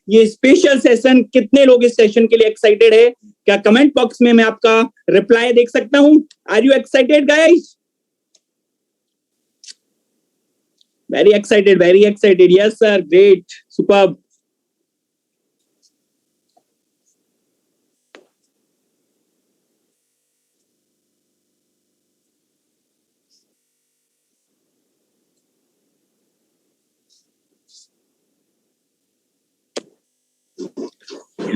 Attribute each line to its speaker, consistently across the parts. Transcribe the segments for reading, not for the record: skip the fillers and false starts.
Speaker 1: ये special session, कितने लोग इस सेशन के लिए एक्साइटेड है? क्या कमेंट बॉक्स में मैं आपका रिप्लाई देख सकता हूं? Are you excited guys? Very excited, yes sir, great, superb.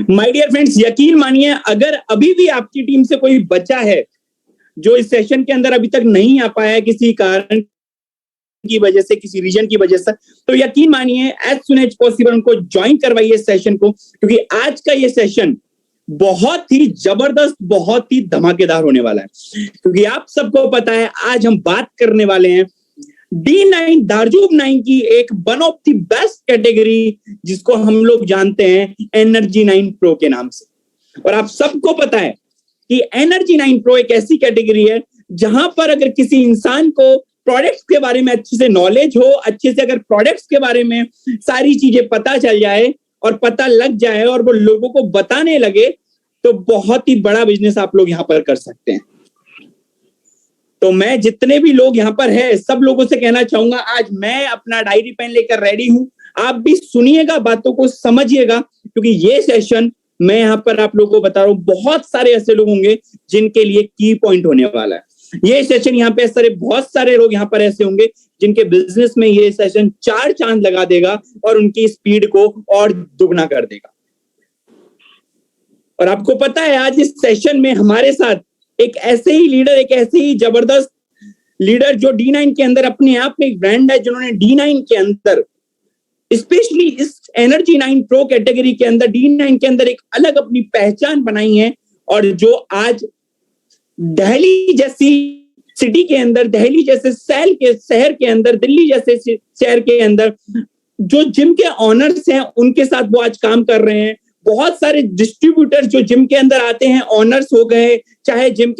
Speaker 1: My dear friends, यकीन मानिए अगर अभी भी आपकी टीम से कोई बच्चा है जो इस सेशन के अंदर अभी तक नहीं आ पाया है किसी कारण की वजह से, किसी रीजन की वजह से, तो यकीन मानिए एज सुन एज पॉसिबल उनको ज्वाइन करवाइए इस सेशन को, क्योंकि आज का ये सेशन बहुत ही जबरदस्त, बहुत ही धमाकेदार होने वाला है। क्योंकि आप सबको पता है आज हम बात करने वाले हैं D9 दार्जूब 9 की एक one of the best category, जिसको हम लोग जानते हैं एनर्जी 9 प्रो के नाम से। और आप सबको पता है कि एनर्जी 9 प्रो एक ऐसी कैटेगरी है जहां पर अगर किसी इंसान को प्रोडक्ट्स के बारे में अच्छे से नॉलेज हो, अच्छे से अगर प्रोडक्ट्स के बारे में सारी चीजें पता चल जाए और पता लग जाए और वो लोगों को बताने लगे, तो बहुत ही बड़ा बिजनेस आप लोग यहां पर कर सकते हैं। तो मैं जितने भी लोग यहाँ पर है सब लोगों से कहना चाहूंगा, आज मैं अपना डायरी पेन लेकर रेडी हूं। आप भी सुनिएगा, बातों को समझिएगा, क्योंकि ये सेशन मैं यहाँ पर आप लोगों को बता रहा हूँ, बहुत सारे ऐसे लोग होंगे जिनके लिए की पॉइंट होने वाला है ये सेशन। यहाँ पे सारे बहुत सारे लोग यहाँ पर ऐसे होंगे जिनके बिजनेस में ये सेशन 4 चांद लगा देगा और उनकी स्पीड को और दुगना कर देगा। और आपको पता है आज इस सेशन में हमारे साथ एक ऐसे ही लीडर, एक ऐसे ही जबरदस्त लीडर जो D9 के अंदर अपने आप में एक ब्रांड है, जिन्होंने D9 के अंदर स्पेशली इस एनर्जी 9 प्रो कैटेगरी के अंदर D9 के अंदर एक अलग अपनी पहचान बनाई है। और जो आज दिल्ली जैसी सिटी के अंदर, दिल्ली जैसे शहर के अंदर, दिल्ली जैसे शहर के अंदर जो जिम के ऑनर्स हैं उनके साथ वो आज काम कर रहे हैं। बहुत सारे डिस्ट्रीब्यूटर जो जिम के अंदर आते हैं, ऑनर्स हो गए, चाहे जिम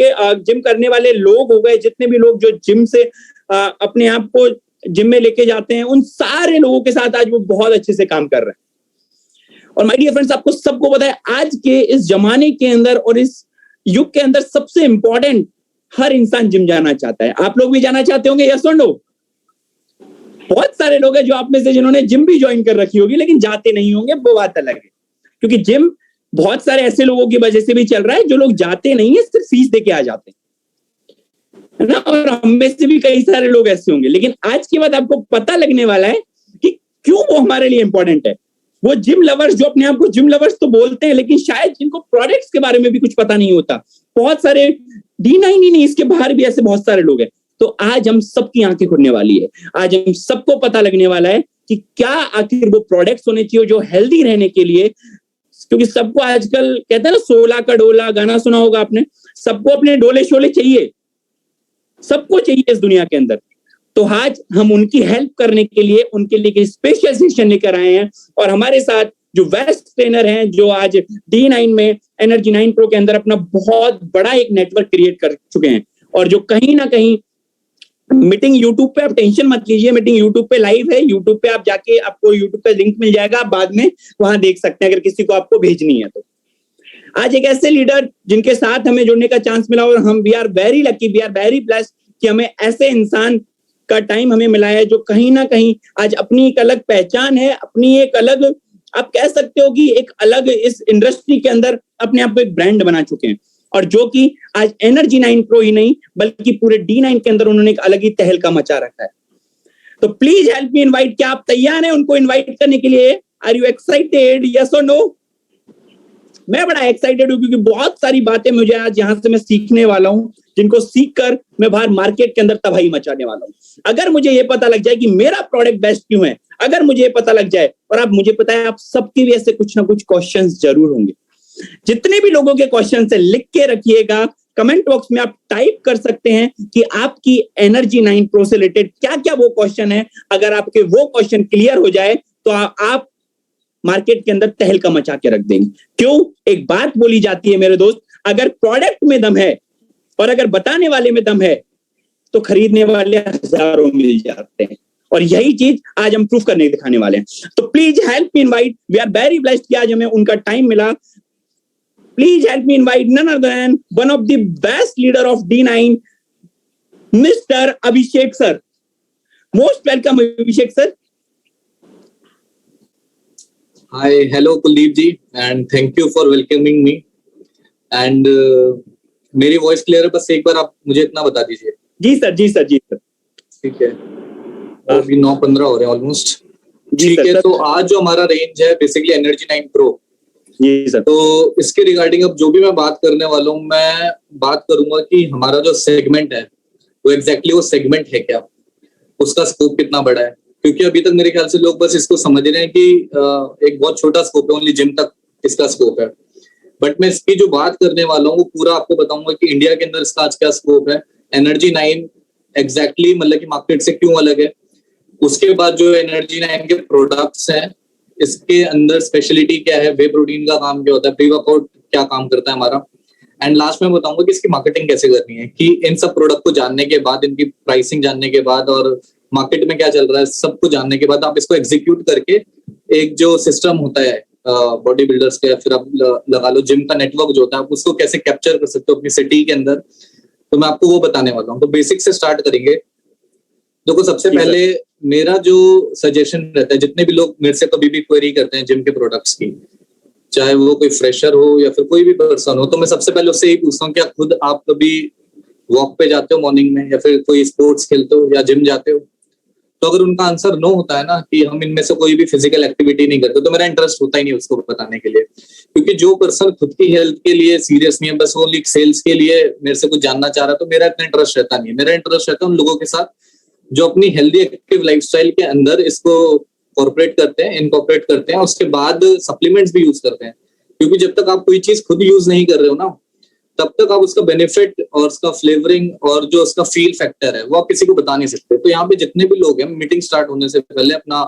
Speaker 1: करने वाले लोग हो गए, जितने भी लोग जो जिम से अपने आप को जिम में लेके जाते हैं, उन सारे लोगों के साथ आज वो बहुत अच्छे से काम कर रहे हैं। और माय डियर फ्रेंड्स, आपको सबको पता है आज के इस जमाने के अंदर और इस युग के अंदर सबसे इंपॉर्टेंट, हर इंसान जिम जाना चाहता है। आप लोग भी जाना चाहते होंगे, यस और नो? बहुत सारे लोग हैं जो आप में से जिन्होंने जिम भी ज्वाइन कर रखी होगी लेकिन जाते नहीं होंगे, वो बात अलग है। क्योंकि जिम बहुत सारे ऐसे लोगों की वजह से भी चल रहा है जो लोग जाते नहीं है, सिर्फ फीस देके आ जाते हैं ना। और हम में से भी कई सारे लोग ऐसे होंगे, लेकिन आज के बाद आपको पता लगने वाला है कि क्यों वो हमारे लिए इंपॉर्टेंट है। वो जिम लवर्स जो अपने आप को जिम लवर्स तो बोलते हैं, लेकिन शायद जिनको प्रोडक्ट्स के बारे में भी कुछ पता नहीं होता। बहुत सारे D9 ही नहीं, इसके बाहर भी ऐसे बहुत सारे लोग हैं। तो आज हम सबकी आंखें खुलने वाली है, आज हम सबको पता लगने वाला है कि क्या आखिर वो प्रोडक्ट्स होने चाहिए जो हेल्दी रहने के लिए। क्योंकि सबको आजकल कहते हैं ना 16 का डोला, गाना सुना होगा आपने, सबको अपने डोले शोले चाहिए, सबको चाहिए इस दुनिया के अंदर। तो आज हम उनकी हेल्प करने के लिए उनके लिए स्पेशल सेशन लेकर आए हैं। और हमारे साथ जो बेस्ट ट्रेनर हैं, जो आज D9 में एनर्जी 9 प्रो के अंदर अपना बहुत बड़ा एक नेटवर्क क्रिएट कर चुके हैं, और जो कहीं ना कहीं मीटिंग यूट्यूब पे, आप टेंशन मत लीजिए, मीटिंग यूट्यूब पे लाइव है। यूट्यूब पे आप जाके, आपको यूट्यूब पे लिंक मिल जाएगा, आप बाद में वहां देख सकते हैं अगर किसी को आपको भेजनी है तो। आज एक ऐसे लीडर जिनके साथ हमें जुड़ने का चांस मिला, और हम we are very lucky, we are very blessed कि हमें ऐसे इंसान का टाइम हमें मिला है जो कहीं ना कहीं आज अपनी एक अलग पहचान है, अपनी एक अलग, आप कह सकते हो कि एक अलग इस इंडस्ट्री के अंदर अपने आप को एक ब्रांड बना चुके हैं। और जो कि आज एनर्जी 9 प्रो ही नहीं बल्कि पूरे D9 के अंदर उन्होंने एक अलग ही तहलका मचा रखा है। तो प्लीज हेल्प मी इनवाइट, क्या आप तैयार हैं उनको इनवाइट करने के लिए? आर यू एक्साइटेड, यस और नो? मैं बड़ा एक्साइटेड हूं क्योंकि बहुत सारी बातें मुझे आज यहां से मैं सीखने वाला हूं, जिनको सीख कर मैं बाहर मार्केट के अंदर तबाही मचाने वाला हूं। अगर मुझे ये पता लग जाए कि मेरा प्रोडक्ट बेस्ट क्यों है, अगर मुझे ये पता लग जाए, और आप मुझे पता है आप सबके भी ऐसे कुछ ना कुछ क्वेश्चंस जरूर होंगे। जितने भी लोगों के क्वेश्चन है लिख के रखिएगा, कमेंट बॉक्स में आप टाइप कर सकते हैं कि आपकी एनर्जी 9 प्रो से रिलेटेड क्या क्या वो क्वेश्चन है। अगर आपके वो क्वेश्चन क्लियर हो जाए तो आप मार्केट के अंदर तहलका मचा के रख देंगे। क्यों? एक बात बोली जाती है मेरे दोस्त, अगर प्रोडक्ट में दम है और अगर बताने वाले में दम है तो खरीदने वाले हजारों मिल जाते हैं। और यही चीज आज हम प्रूफ करने दिखाने वाले हैं। तो please help me invite, we are very blessed कि आज हमें उनका टाइम मिला। Please help me invite none other than one of the best leader of D9, mister Abhishek sir. Most welcome Abhishek sir.
Speaker 2: Hi, hello Kuldeep ji, and thank you for welcoming me. And मेरी voice clear है, बस एक बार आप मुझे इतना बता दीजिए।
Speaker 1: जी sir, जी sir, जी sir.
Speaker 2: ठीक है, अभी 9:15 हो रहे हैं ऑलमोस्ट। ठीक है, तो आज जो हमारा रेंज है बेसिकली एनर्जी 9 प्रो।
Speaker 1: जी सर।
Speaker 2: तो इसके रिगार्डिंग अब जो भी मैं बात करने वाला हूँ, मैं बात करूंगा कि हमारा जो सेगमेंट है वो एग्जैक्टली वो सेगमेंट है क्या, उसका स्कोप कितना बड़ा है। क्योंकि अभी तक मेरे ख्याल से लोग बस इसको समझ रहे हैं कि एक बहुत छोटा स्कोप है, ओनली जिम तक इसका स्कोप है। बट मैं इसकी जो बात करने वाला हूँ वो पूरा आपको बताऊंगा कि इंडिया के अंदर इसका आज क्या स्कोप है, एनर्जी 9 एग्जैक्टली मतलब कि मार्केट से क्यों अलग है। उसके बाद जो एनर्जी 9 के प्रोडक्ट्स हैं, इसके अंदर स्पेशलिटी क्या है, वे प्रोटीन का काम क्या होता है, प्री वर्कआउट क्या काम करता है हमारा। एंड लास्ट में बताऊंगा कि इसकी मार्केटिंग कैसे करनी है। कि इन सब प्रोडक्ट को जानने के बाद, इनकी प्राइसिंग जानने के बाद और मार्केट में क्या चल रहा है सबको जानने के बाद आप इसको एग्जीक्यूट करके एक जो सिस्टम होता है बॉडी बिल्डर्स का, या फिर आप लगा लो जिम का नेटवर्क जो होता है, आप उसको कैसे कैप्चर कर सकते हो अपनी सिटी के अंदर, तो मैं आपको वो बताने वाला हूँ। तो बेसिक से स्टार्ट करेंगे। देखो, सबसे पहले मेरा जो सजेशन रहता है, जितने भी लोग मेरे से कभी भी क्वेरी करते हैं जिम के प्रोडक्ट्स की, चाहे वो कोई फ्रेशर हो या फिर कोई भी पर्सन हो, तो मैं सबसे पहले उससे यही पूछता हूँ, क्या खुद आप कभी वॉक पे जाते हो मॉर्निंग में, या फिर कोई स्पोर्ट्स खेलते हो या जिम जाते हो। तो अगर उनका आंसर नो होता है ना कि हम इनमें से कोई भी फिजिकल एक्टिविटी नहीं करते, तो मेरा इंटरेस्ट होता ही नहीं उसको बताने के लिए। क्योंकि जो पर्सन खुद की हेल्थ के लिए सीरियस नहीं है, बस वो सेल्स के लिए मेरे से कुछ जानना चाह रहा है, तो मेरा इतना इंटरेस्ट रहता नहीं है। मेरा इंटरेस्ट रहता है उन लोगों के साथ जो अपनी हेल्दी एक्टिव लाइफस्टाइल के अंदर इसको कॉर्पोरेट करते हैं, इनकॉर्पोरेट करते हैं, उसके बाद सप्लीमेंट्स भी यूज करते हैं। क्योंकि जब तक आप कोई चीज खुद यूज नहीं कर रहे हो ना, तब तक आप उसका बेनिफिट और उसका फ्लेवरिंग और जो उसका फील फैक्टर है वो आप किसी को बता नहीं सकते। तो यहाँ पे जितने भी लोग हैं, मीटिंग स्टार्ट होने से पहले, अपना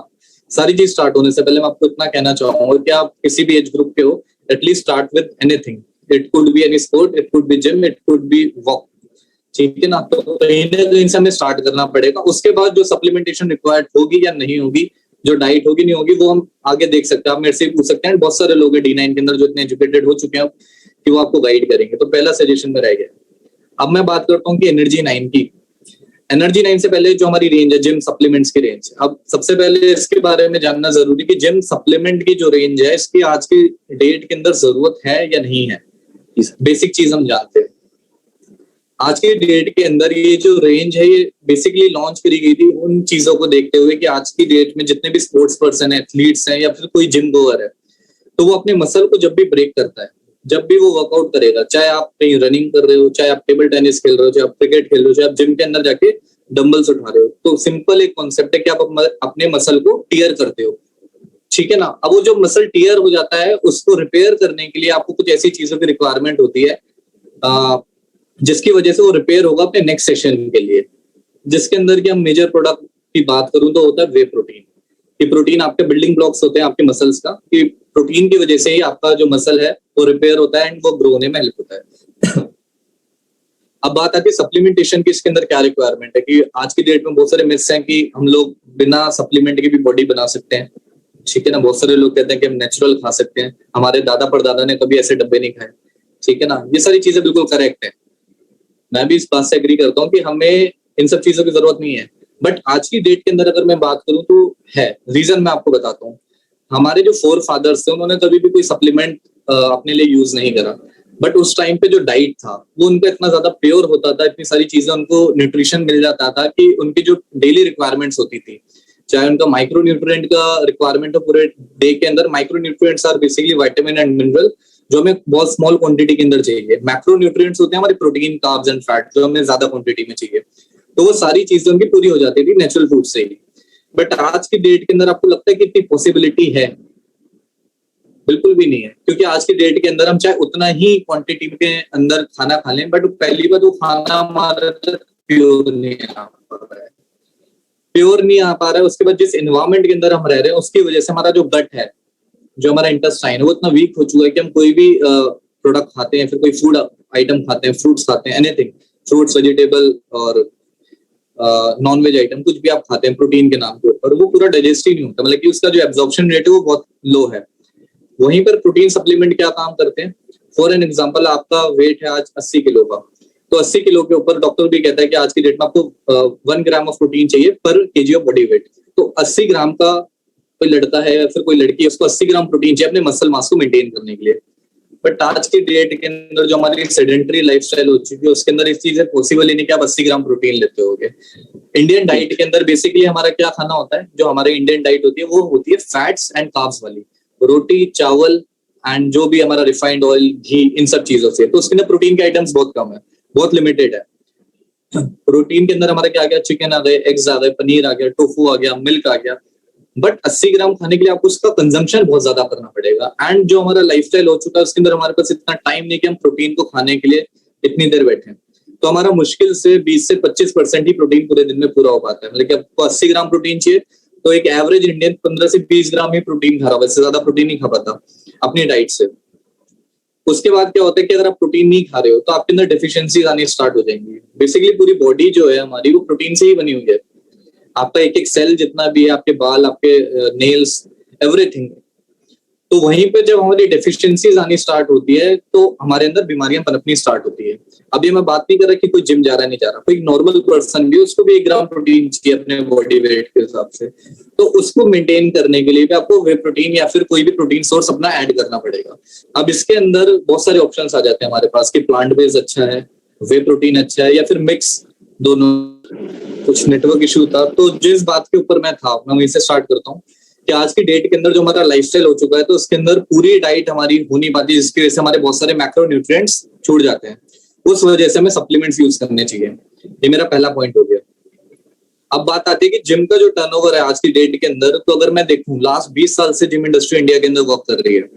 Speaker 2: सारी चीज स्टार्ट होने से पहले मैं आपको इतना कहना चाहूंगा कि आप किसी भी एज ग्रुप के हो, at least start with anything. It could be any sport, it could be gym, it could be walk. ठीक है ना। तो कहीं ना कहीं से हमें स्टार्ट करना पड़ेगा। उसके बाद जो सप्लीमेंटेशन रिक्वायर्ड होगी या नहीं होगी, जो डाइट होगी नहीं होगी, वो हम आगे देख सकते हैं। आप मेरे से पूछ सकते हैं, बहुत सारे लोग हैं D9 के अंदर जो इतने एजुकेटेड हो चुके हैं कि वो आपको गाइड करेंगे। तो पहला सजेशन में रह गया। अब मैं बात करता हूँ कि एनर्जी 9 की। एनर्जी 9 से पहले जो हमारी रेंज है जिम सप्लीमेंट्स की रेंज, अब सबसे पहले इसके बारे में जानना जरूरी कि जिम सप्लीमेंट की जो रेंज है, इसकी आज की डेट के अंदर जरूरत है या नहीं है। बेसिक चीज हम जानते हैं। आज की डेट के अंदर ये जो रेंज है, ये बेसिकली लॉन्च करी गई थी उन चीजों को देखते हुए कि आज की डेट में जितने भी स्पोर्ट्स पर्सन है, एथलीट्स हैं, या फिर कोई जिम गोअर है, तो वो अपने मसल को जब भी ब्रेक करता है, जब भी वो वर्कआउट करेगा, चाहे आप कहीं रनिंग कर रहे हो, चाहे आप टेबल टेनिस खेल रहे हो, चाहे आप क्रिकेट खेल रहे हो, चाहे आप जिम के अंदर जाके डंबल्स उठा रहे हो, तो सिंपल एक कॉन्सेप्ट है कि आप अपने मसल को टीयर करते हो। ठीक है ना। अब वो जो मसल टीयर हो जाता है, उसको रिपेयर करने के लिए आपको कुछ ऐसी चीजों की रिक्वायरमेंट होती है जिसकी वजह से वो रिपेयर होगा अपने नेक्स्ट सेशन के लिए। जिसके अंदर की हम मेजर प्रोडक्ट की बात करूं तो होता है वे प्रोटीन। ये प्रोटीन आपके बिल्डिंग ब्लॉक्स होते हैं आपके मसल्स का, कि प्रोटीन की वजह से ही आपका जो मसल है वो रिपेयर होता है एंड वो ग्रो होने में हेल्प होता है। अब बात आती है सप्लीमेंटेशन की। इसके अंदर क्या रिक्वायरमेंट है कि आज की डेट में बहुत सारे मिथ्स हैं कि हम लोग बिना सप्लीमेंट के भी बॉडी बना सकते हैं। ठीक है ना। बहुत सारे लोग कहते हैं कि हम नेचुरल खा सकते हैं, हमारे दादा परदादा ने कभी ऐसे डब्बे नहीं खाए। ठीक है ना। ये सारी चीजें बिल्कुल करेक्ट है, मैं भी इस बात से एग्री करता हूँ कि हमें इन सब चीजों की जरूरत नहीं है। बट आज की डेट के अंदर अगर मैं बात करूं तो है। रीजन मैं आपको बताता हूँ। हमारे जो फोर फादर्स थे, उन्होंने कभी भी कोई सप्लीमेंट अपने लिए यूज नहीं करा। बट उस टाइम पे जो डाइट था वो उनका इतना ज्यादा प्योर होता था, इतनी सारी चीजें उनको न्यूट्रिशन मिल जाता था कि उनकी जो डेली रिक्वायरमेंट्स होती थी, चाहे उनका माइक्रो न्यूट्रिएंट का रिक्वायरमेंट हो पूरे डे के अंदर। Micronutrients are basically vitamin and mineral जो हमें बहुत स्मॉल क्वांटिटी के अंदर चाहिए। मैक्रो न्यूट्रिएंट्स होते हैं हमारे प्रोटीन, कार्ब्स एंड फैट जो हमें ज्यादा क्वांटिटी में चाहिए। तो वो सारी चीजें उनकी पूरी हो जाती थी नेचुरल फूड से ही। बट आज की डेट के अंदर आपको लगता है कि इतनी पॉसिबिलिटी है? बिल्कुल भी नहीं है। क्योंकि आज की डेट के अंदर हम चाहे उतना ही क्वांटिटी के अंदर खाना खा लें, बट पहली बात वो खाना हमारा प्योर नहीं आ पा रहा है, प्योर नहीं आ पा रहा है। उसके बाद जिस एनवायरमेंट के अंदर हम रह रहे हैं उसकी वजह से हमारा जो गट है, जो हमारा इंटेस्टाइन है, वो इतना वीक हो चुका है कि हम कोई भी प्रोडक्ट खाते हैं, फिर कोई फूड आइटम खाते हैं, फ्रूट्स खाते हैं, एनीथिंग, फ्रूट्स, वेजिटेबल और नॉन वेज आइटम कुछ भी आप खाते हैं प्रोटीन के नाम के ऊपर, वो पूरा डाइजेस्ट ही नहीं होता, मतलब कि उसका जो एब्जॉर्प्शन रेट है वो बहुत लो है। वहीं पर प्रोटीन सप्लीमेंट क्या काम करते हैं, फॉर एन एग्जांपल आपका वेट है आज 80 किलो का, तो 80 किलो के ऊपर डॉक्टर भी कहता है कि आज की डेट में आपको 1 ग्राम ऑफ प्रोटीन चाहिए पर केजी ऑफ बॉडी वेट। तो 80 ग्राम का कोई लड़का है या फिर कोई लड़की है, उसको 80 ग्राम प्रोटीन चाहिए अपने मसल मास को मेंटेन करने के लिए। बट आज की डेट के अंदर जो हमारी सेडेंटरी लाइफस्टाइल हो चुकी है उसके अंदर इस चीज पॉसिबल ही नहीं कि आप 80 ग्राम प्रोटीन लेते होगे। इंडियन डाइट के अंदर बेसिकली हमारा क्या खाना होता है, जो हमारे इंडियन डाइट होती है वो होती है फैट्स एंड कार्ब्स वाली, रोटी चावल एंड जो भी हमारा रिफाइंड ऑयल घी इन सब चीजों से। तो उसके अंदर प्रोटीन के आइटम्स बहुत कम है, बहुत लिमिटेड है। प्रोटीन के अंदर हमारा क्या आ गया, चिकन आ गए, एग्स आ गए, पनीर आ गया, टोफू आ गया, मिल्क आ गया। बट 80 ग्राम खाने के लिए आपको उसका कंजम्पशन बहुत ज्यादा करना पड़ेगा। एंड जो हमारा लाइफस्टाइल हो चुका है उसके अंदर हमारे पास इतना टाइम नहीं कि हम प्रोटीन को खाने के लिए इतनी देर बैठे। तो हमारा मुश्किल से 20 से 25% ही प्रोटीन पूरे दिन में पूरा हो पाता है। मतलब कि आपको 80 ग्राम प्रोटीन चाहिए तो एक एवरेज इंडियन 15 से 20 ग्राम ही प्रोटीन खा रहा है, वैसे ज्यादा प्रोटीन नहीं खा पाता अपनी डाइट से। उसके बाद क्या होता है कि अगर आप प्रोटीन नहीं खा रहे हो तो आपके अंदर डेफिशिएंसीज आनी स्टार्ट हो जाएंगी। बेसिकली पूरी बॉडी जो है हमारी वो प्रोटीन से ही बनी हुई है। आपका एक एक सेल जितना भी है, आपके बाल, आपके नेल्स, एवरीथिंग। तो वहीं पे जब हमारी डेफिशिएंसीज आनी स्टार्ट होती है तो हमारे अंदर बीमारियां पनपनी स्टार्ट होती है। अभी मैं बात नहीं कर रहा कि कोई जिम जा रहा नहीं जा रहा, कोई नॉर्मल पर्सन भी उसको भी 1 ग्राम प्रोटीन चाहिए अपने बॉडी वेट के हिसाब से। तो उसको मेंटेन करने के लिए भी आपको वे प्रोटीन या फिर कोई भी प्रोटीन सोर्स अपना ऐड करना पड़ेगा। अब इसके अंदर बहुत सारे ऑप्शंस आ जाते हैं हमारे पास कि प्लांट बेस्ड अच्छा है, वे प्रोटीन अच्छा है, या फिर मिक्स दोनों। कुछ नेटवर्क इशू था, तो जिस बात के ऊपर मैं वहीं से स्टार्ट करता हूँ कि आज की डेट के अंदर जो हमारा लाइफस्टाइल हो चुका है तो उसके अंदर पूरी डाइट हमारी हो नहीं पाती, जिसकी वजह से हमारे बहुत सारे मैक्रो न्यूट्रिएंट्स छूट जाते हैं। उस वजह से हमें सप्लीमेंट्स यूज करने चाहिए। ये मेरा पहला पॉइंट हो गया। अब बात आती है कि जिम का जो टर्नओवर है आज की डेट के अंदर, तो अगर मैं देखूं लास्ट 20 साल से जिम इंडस्ट्री इंडिया के अंदर वर्क कर रही है,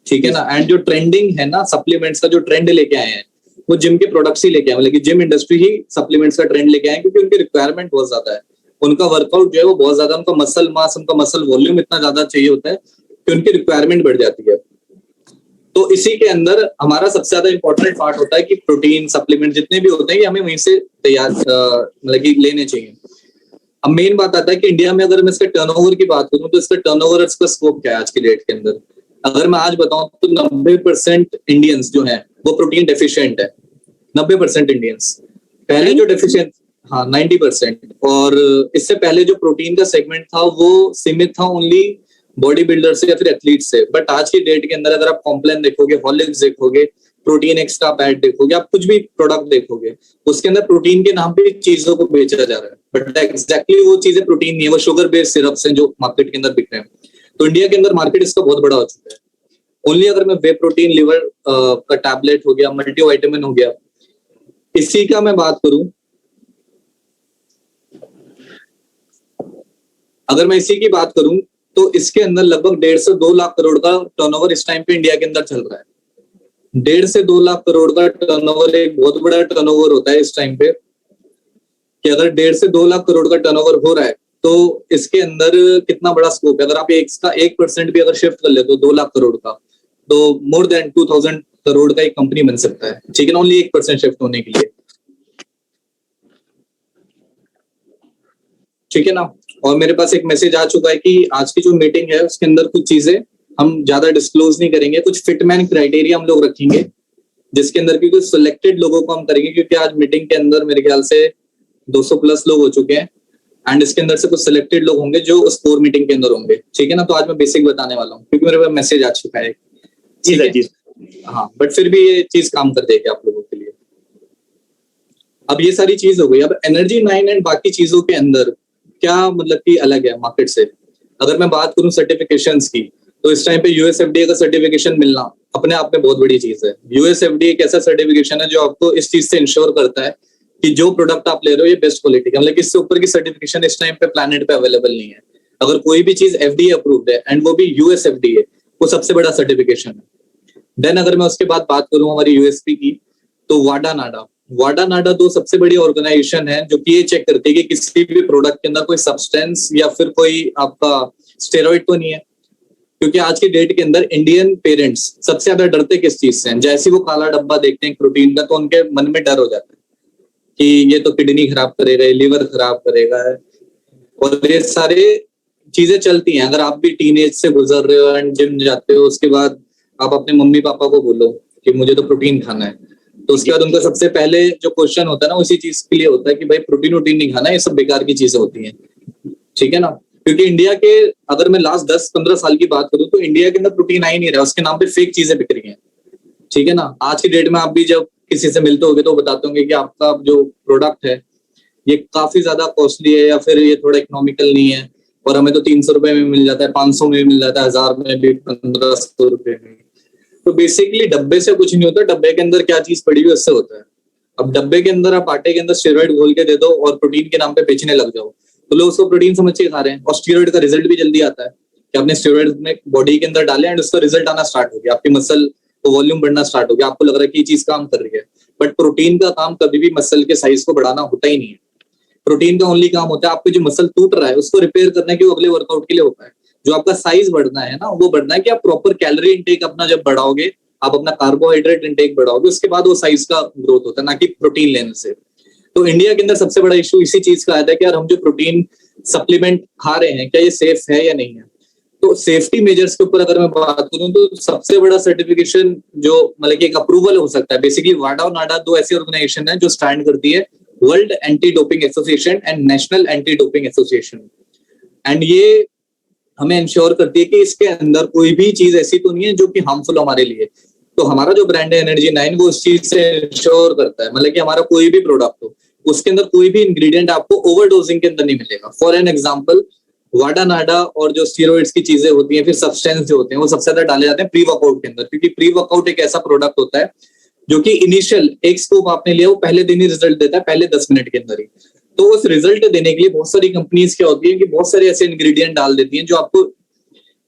Speaker 2: ठीक है ना। एंड जो ट्रेंडिंग है ना सप्लीमेंट्स का, जो ट्रेंड लेके आए हैं वो जिम के प्रोडक्ट्स ही लेके आए, मतलब कि जिम इंडस्ट्री ही सप्लीमेंट्स का ट्रेंड लेके आए, क्योंकि उनकी रिक्वायरमेंट बहुत ज्यादा है। उनका वर्कआउट जो है वो बहुत ज्यादा, उनका मसल मास, उनका मसल वॉल्यूम इतना ज्यादा चाहिए होता है कि उनकी रिक्वायरमेंट बढ़ जाती है। तो इसी के अंदर हमारा सबसे ज्यादा इंपॉर्टेंट पार्ट होता है कि प्रोटीन सप्लीमेंट जितने भी होते हैं ये हमें वहीं से तैयार मतलब कि लेने चाहिए। अब मेन बात आता है कि इंडिया में अगर मैं इसके टर्नओवर की बात करूं तो इसका टर्नओवर, इसका स्कोप क्या है आज की डेट के अंदर। अगर मैं आज बताऊं तो 90% इंडियंस जो है वो प्रोटीन डेफिशिएंट है। 90% इंडियंस। पहले जो डेफिशिएंट, हाँ 90%। और इससे पहले जो प्रोटीन का सेगमेंट था वो सीमित था ओनली बॉडी बिल्डर से या फिर एथलीट से। बट आज की डेट के अंदर अगर आप कॉम्प्लान देखोगे, हॉर्लिक्स देखोगे, प्रोटीन एक्स का पैड देखोगे, आप कुछ भी प्रोडक्ट देखोगे, उसके अंदर प्रोटीन के नाम पे चीजों को बेचा जा रहा है, बट एग्जैक्टली वो चीजें प्रोटीन नहीं है, वो शुगर बेस्ड सिरप्स हैं जो मार्केट के अंदर बिक रहे हैं। तो इंडिया के अंदर मार्केट इसका बहुत बड़ा हो चुका है। ओनली अगर मैं वे प्रोटीन लिवर का टैबलेट हो गया, मल्टीविटामिन हो गया, इसी का मैं बात करूं, अगर मैं इसी की बात करूं तो इसके अंदर लगभग 1.5 से 2 लाख करोड़ का टर्नओवर इस टाइम पे इंडिया के अंदर चल रहा है। 1.5 से 2 लाख करोड़ का टर्नओवर एक बहुत बड़ा टर्नओवर होता है इस टाइम पे। कि अगर 1.5 से 2 लाख करोड़ का टर्नओवर हो रहा है तो इसके अंदर कितना बड़ा स्कोप है। अगर आप इसका 1% भी अगर शिफ्ट कर ले तो 2 लाख करोड़ का, तो मोर देन 2000 करोड़ का एक कंपनी बन सकता है, ठीक है ना, ओनली 1% शिफ्ट होने के लिए, ठीक है ना। और मेरे पास एक मैसेज आ चुका है कि आज की जो मीटिंग है उसके अंदर कुछ चीजें हम ज्यादा डिस्क्लोज नहीं करेंगे, कुछ फिटमैन क्राइटेरिया हम लोग रखेंगे जिसके अंदर की कुछ सिलेक्टेड लोगों को हम करेंगे, क्योंकि आज मीटिंग के अंदर मेरे ख्याल से 200 प्लस लोग हो चुके हैं। एंड इसके अंदर से कुछ सिलेक्टेड लोग होंगे जो उस कोर मीटिंग के अंदर होंगे, ठीक है ना। तो आज मैं बेसिक बताने वाला हूँ क्योंकि मेरे पास मैसेज आ चुका है। हाँ, बट फिर भी ये चीज काम कर देगी आप लोगों के लिए। अब ये सारी चीज हो गई। अब एनर्जी 9 एंड बाकी चीजों के अंदर क्या मतलब कि अलग है मार्केट से। अगर मैं बात करूं सर्टिफिकेशंस की, तो इस टाइम पे यूएसएफडीए का सर्टिफिकेशन मिलना अपने आप में बहुत बड़ी चीज है। यूएसएफडीए एक ऐसा सर्टिफिकेशन है जो आपको इस चीज से इंश्योर करता है कि जो प्रोडक्ट आप ले रहे हो ये बेस्ट क्वालिटी का, मतलब इससे ऊपर की सर्टिफिकेशन इस टाइम पे प्लैनेट पे अवेलेबल नहीं है। अगर कोई भी चीज एफडीए अप्रूव्ड है एंड वो भी यूएसएफडीए, वो सबसे बड़ा सर्टिफिकेशन है। देन अगर मैं उसके बाद बात करूं हमारी यूएसपी की, तो वाडा नाडा 2 सबसे बड़ी ऑर्गेनाइजेशन है जो कि ये चेक करती है कि किसी भी प्रोडक्ट के अंदर कोई सब्सटेंस या फिर कोई आपका स्टेरॉइड तो नहीं है। क्योंकि आज की डेट के अंदर इंडियन पेरेंट्स सबसे ज्यादा डरते किस चीज से हैं, जैसे वो काला डब्बा देखते हैं प्रोटीन का तो उनके मन में डर हो जाता है कि ये तो किडनी खराब करेगा, ये लीवर खराब करेगा, और ये सारे चीजें चलती हैं। अगर आप भी टीनेज से गुजर रहे हो एंड जिम जाते हो, उसके बाद आप अपने मम्मी पापा को बोलो कि मुझे तो प्रोटीन खाना है, तो उसके बाद उनका सबसे पहले जो क्वेश्चन होता है ना, उसी चीज के लिए होता है कि भाई प्रोटीन वोटीन नहीं खाना, ये सब बेकार की चीजें होती हैं, ठीक है ना। क्योंकि इंडिया के, अगर मैं लास्ट 10-15 साल की बात करूं, तो इंडिया के अंदर प्रोटीन आ ही नहीं रहा, उसके नाम पे फेक चीजें बिक रही हैं, ठीक है ना। आज की डेट में आप भी जब किसी से मिलते होगे तो बताते होंगे कि आपका जो प्रोडक्ट है ये काफी ज्यादा कॉस्टली है, या फिर ये थोड़ा इकोनॉमिकल नहीं है, और हमें तो 300 रुपए में मिल जाता है, 500 में मिल जाता है, 1000 में भी, 1500 रुपए में। तो बेसिकली डब्बे से कुछ नहीं होता, डब्बे के अंदर क्या चीज पड़ी हुई उससे होता है। अब डब्बे के अंदर आप आटे के अंदर स्टेरॉइड घोल के दे दो और प्रोटीन के नाम पे बेचने लग जाओ, तो लोग उसको प्रोटीन समझ के खा रहे हैं, और स्टेरॉइड का रिजल्ट भी जल्दी आता है कि आपने स्टेरॉइड में बॉडी के अंदर डाले एंड उसका रिजल्ट आना स्टार्ट हो गया, आपकी मसल को वॉल्यूम बढ़ना स्टार्ट हो गया, आपको लग रहा है कि ये चीज काम कर रही है। बट प्रोटीन का काम कभी भी मसल के साइज को बढ़ाना होता ही नहीं है। प्रोटीन का ओनली काम होता है आपको जो मसल टूट रहा है उसको रिपेयर करने के, वो अगले वर्कआउट के लिए होता है। जो आपका साइज बढ़ना है ना, वो बढ़ना है कि आप प्रॉपर कैलोरी इंटेक अपना जब बढ़ाओगे, आप अपना कार्बोहाइड्रेट इंटेक बढ़ाओगे, उसके बाद वो साइज का ग्रोथ होता है, ना कि प्रोटीन लेने से। तो इंडिया के अंदर सबसे बड़ा इशू इसी चीज का आता है कि यार हम जो प्रोटीन सप्लीमेंट खा रहे हैं, क्या ये सेफ है या नहीं है। तो सेफ्टी मेजर्स के ऊपर अगर मैं बात करूं, तो सबसे बड़ा सर्टिफिकेशन जो मतलब कि एक अप्रूवल हो सकता है, बेसिकली वाडा और नाडा दो ऐसी ऑर्गेनाइजेशन है जो स्टैंड करती है, world anti doping association and national anti doping association. And ये हमें इंश्योर करती है कि इसके अंदर कोई भी चीज ऐसी तो नहीं है जो कि हार्मफुल हमारे लिए। तो हमारा जो ब्रांड है एनर्जी 9, वो उस चीज से इंश्योर करता है, मतलब कि हमारा कोई भी प्रोडक्ट हो उसके अंदर कोई भी इंग्रेडिएंट आपको ओवरडोजिंग के अंदर नहीं मिलेगा। फॉर एन एग्जांपल, वाडा नाडा और जो स्टीरॉइड्स की चीजें होती हैं, फिर सब्सटेंस जो होते हैं, वो सबसे ज्यादा डाले जाते हैं प्री वर्कआउट के अंदर, क्योंकि प्री वर्कआउट एक ऐसा प्रोडक्ट होता है जो कि इनिशियल एक स्कूप आपने लिया, वो पहले दिन ही रिजल्ट देता है, पहले 10 मिनट के अंदर ही। तो उस रिजल्ट देने के लिए बहुत सारी कंपनीज क्या होती है कि बहुत सारे ऐसे इंग्रेडिएंट डाल देती हैं जो आपको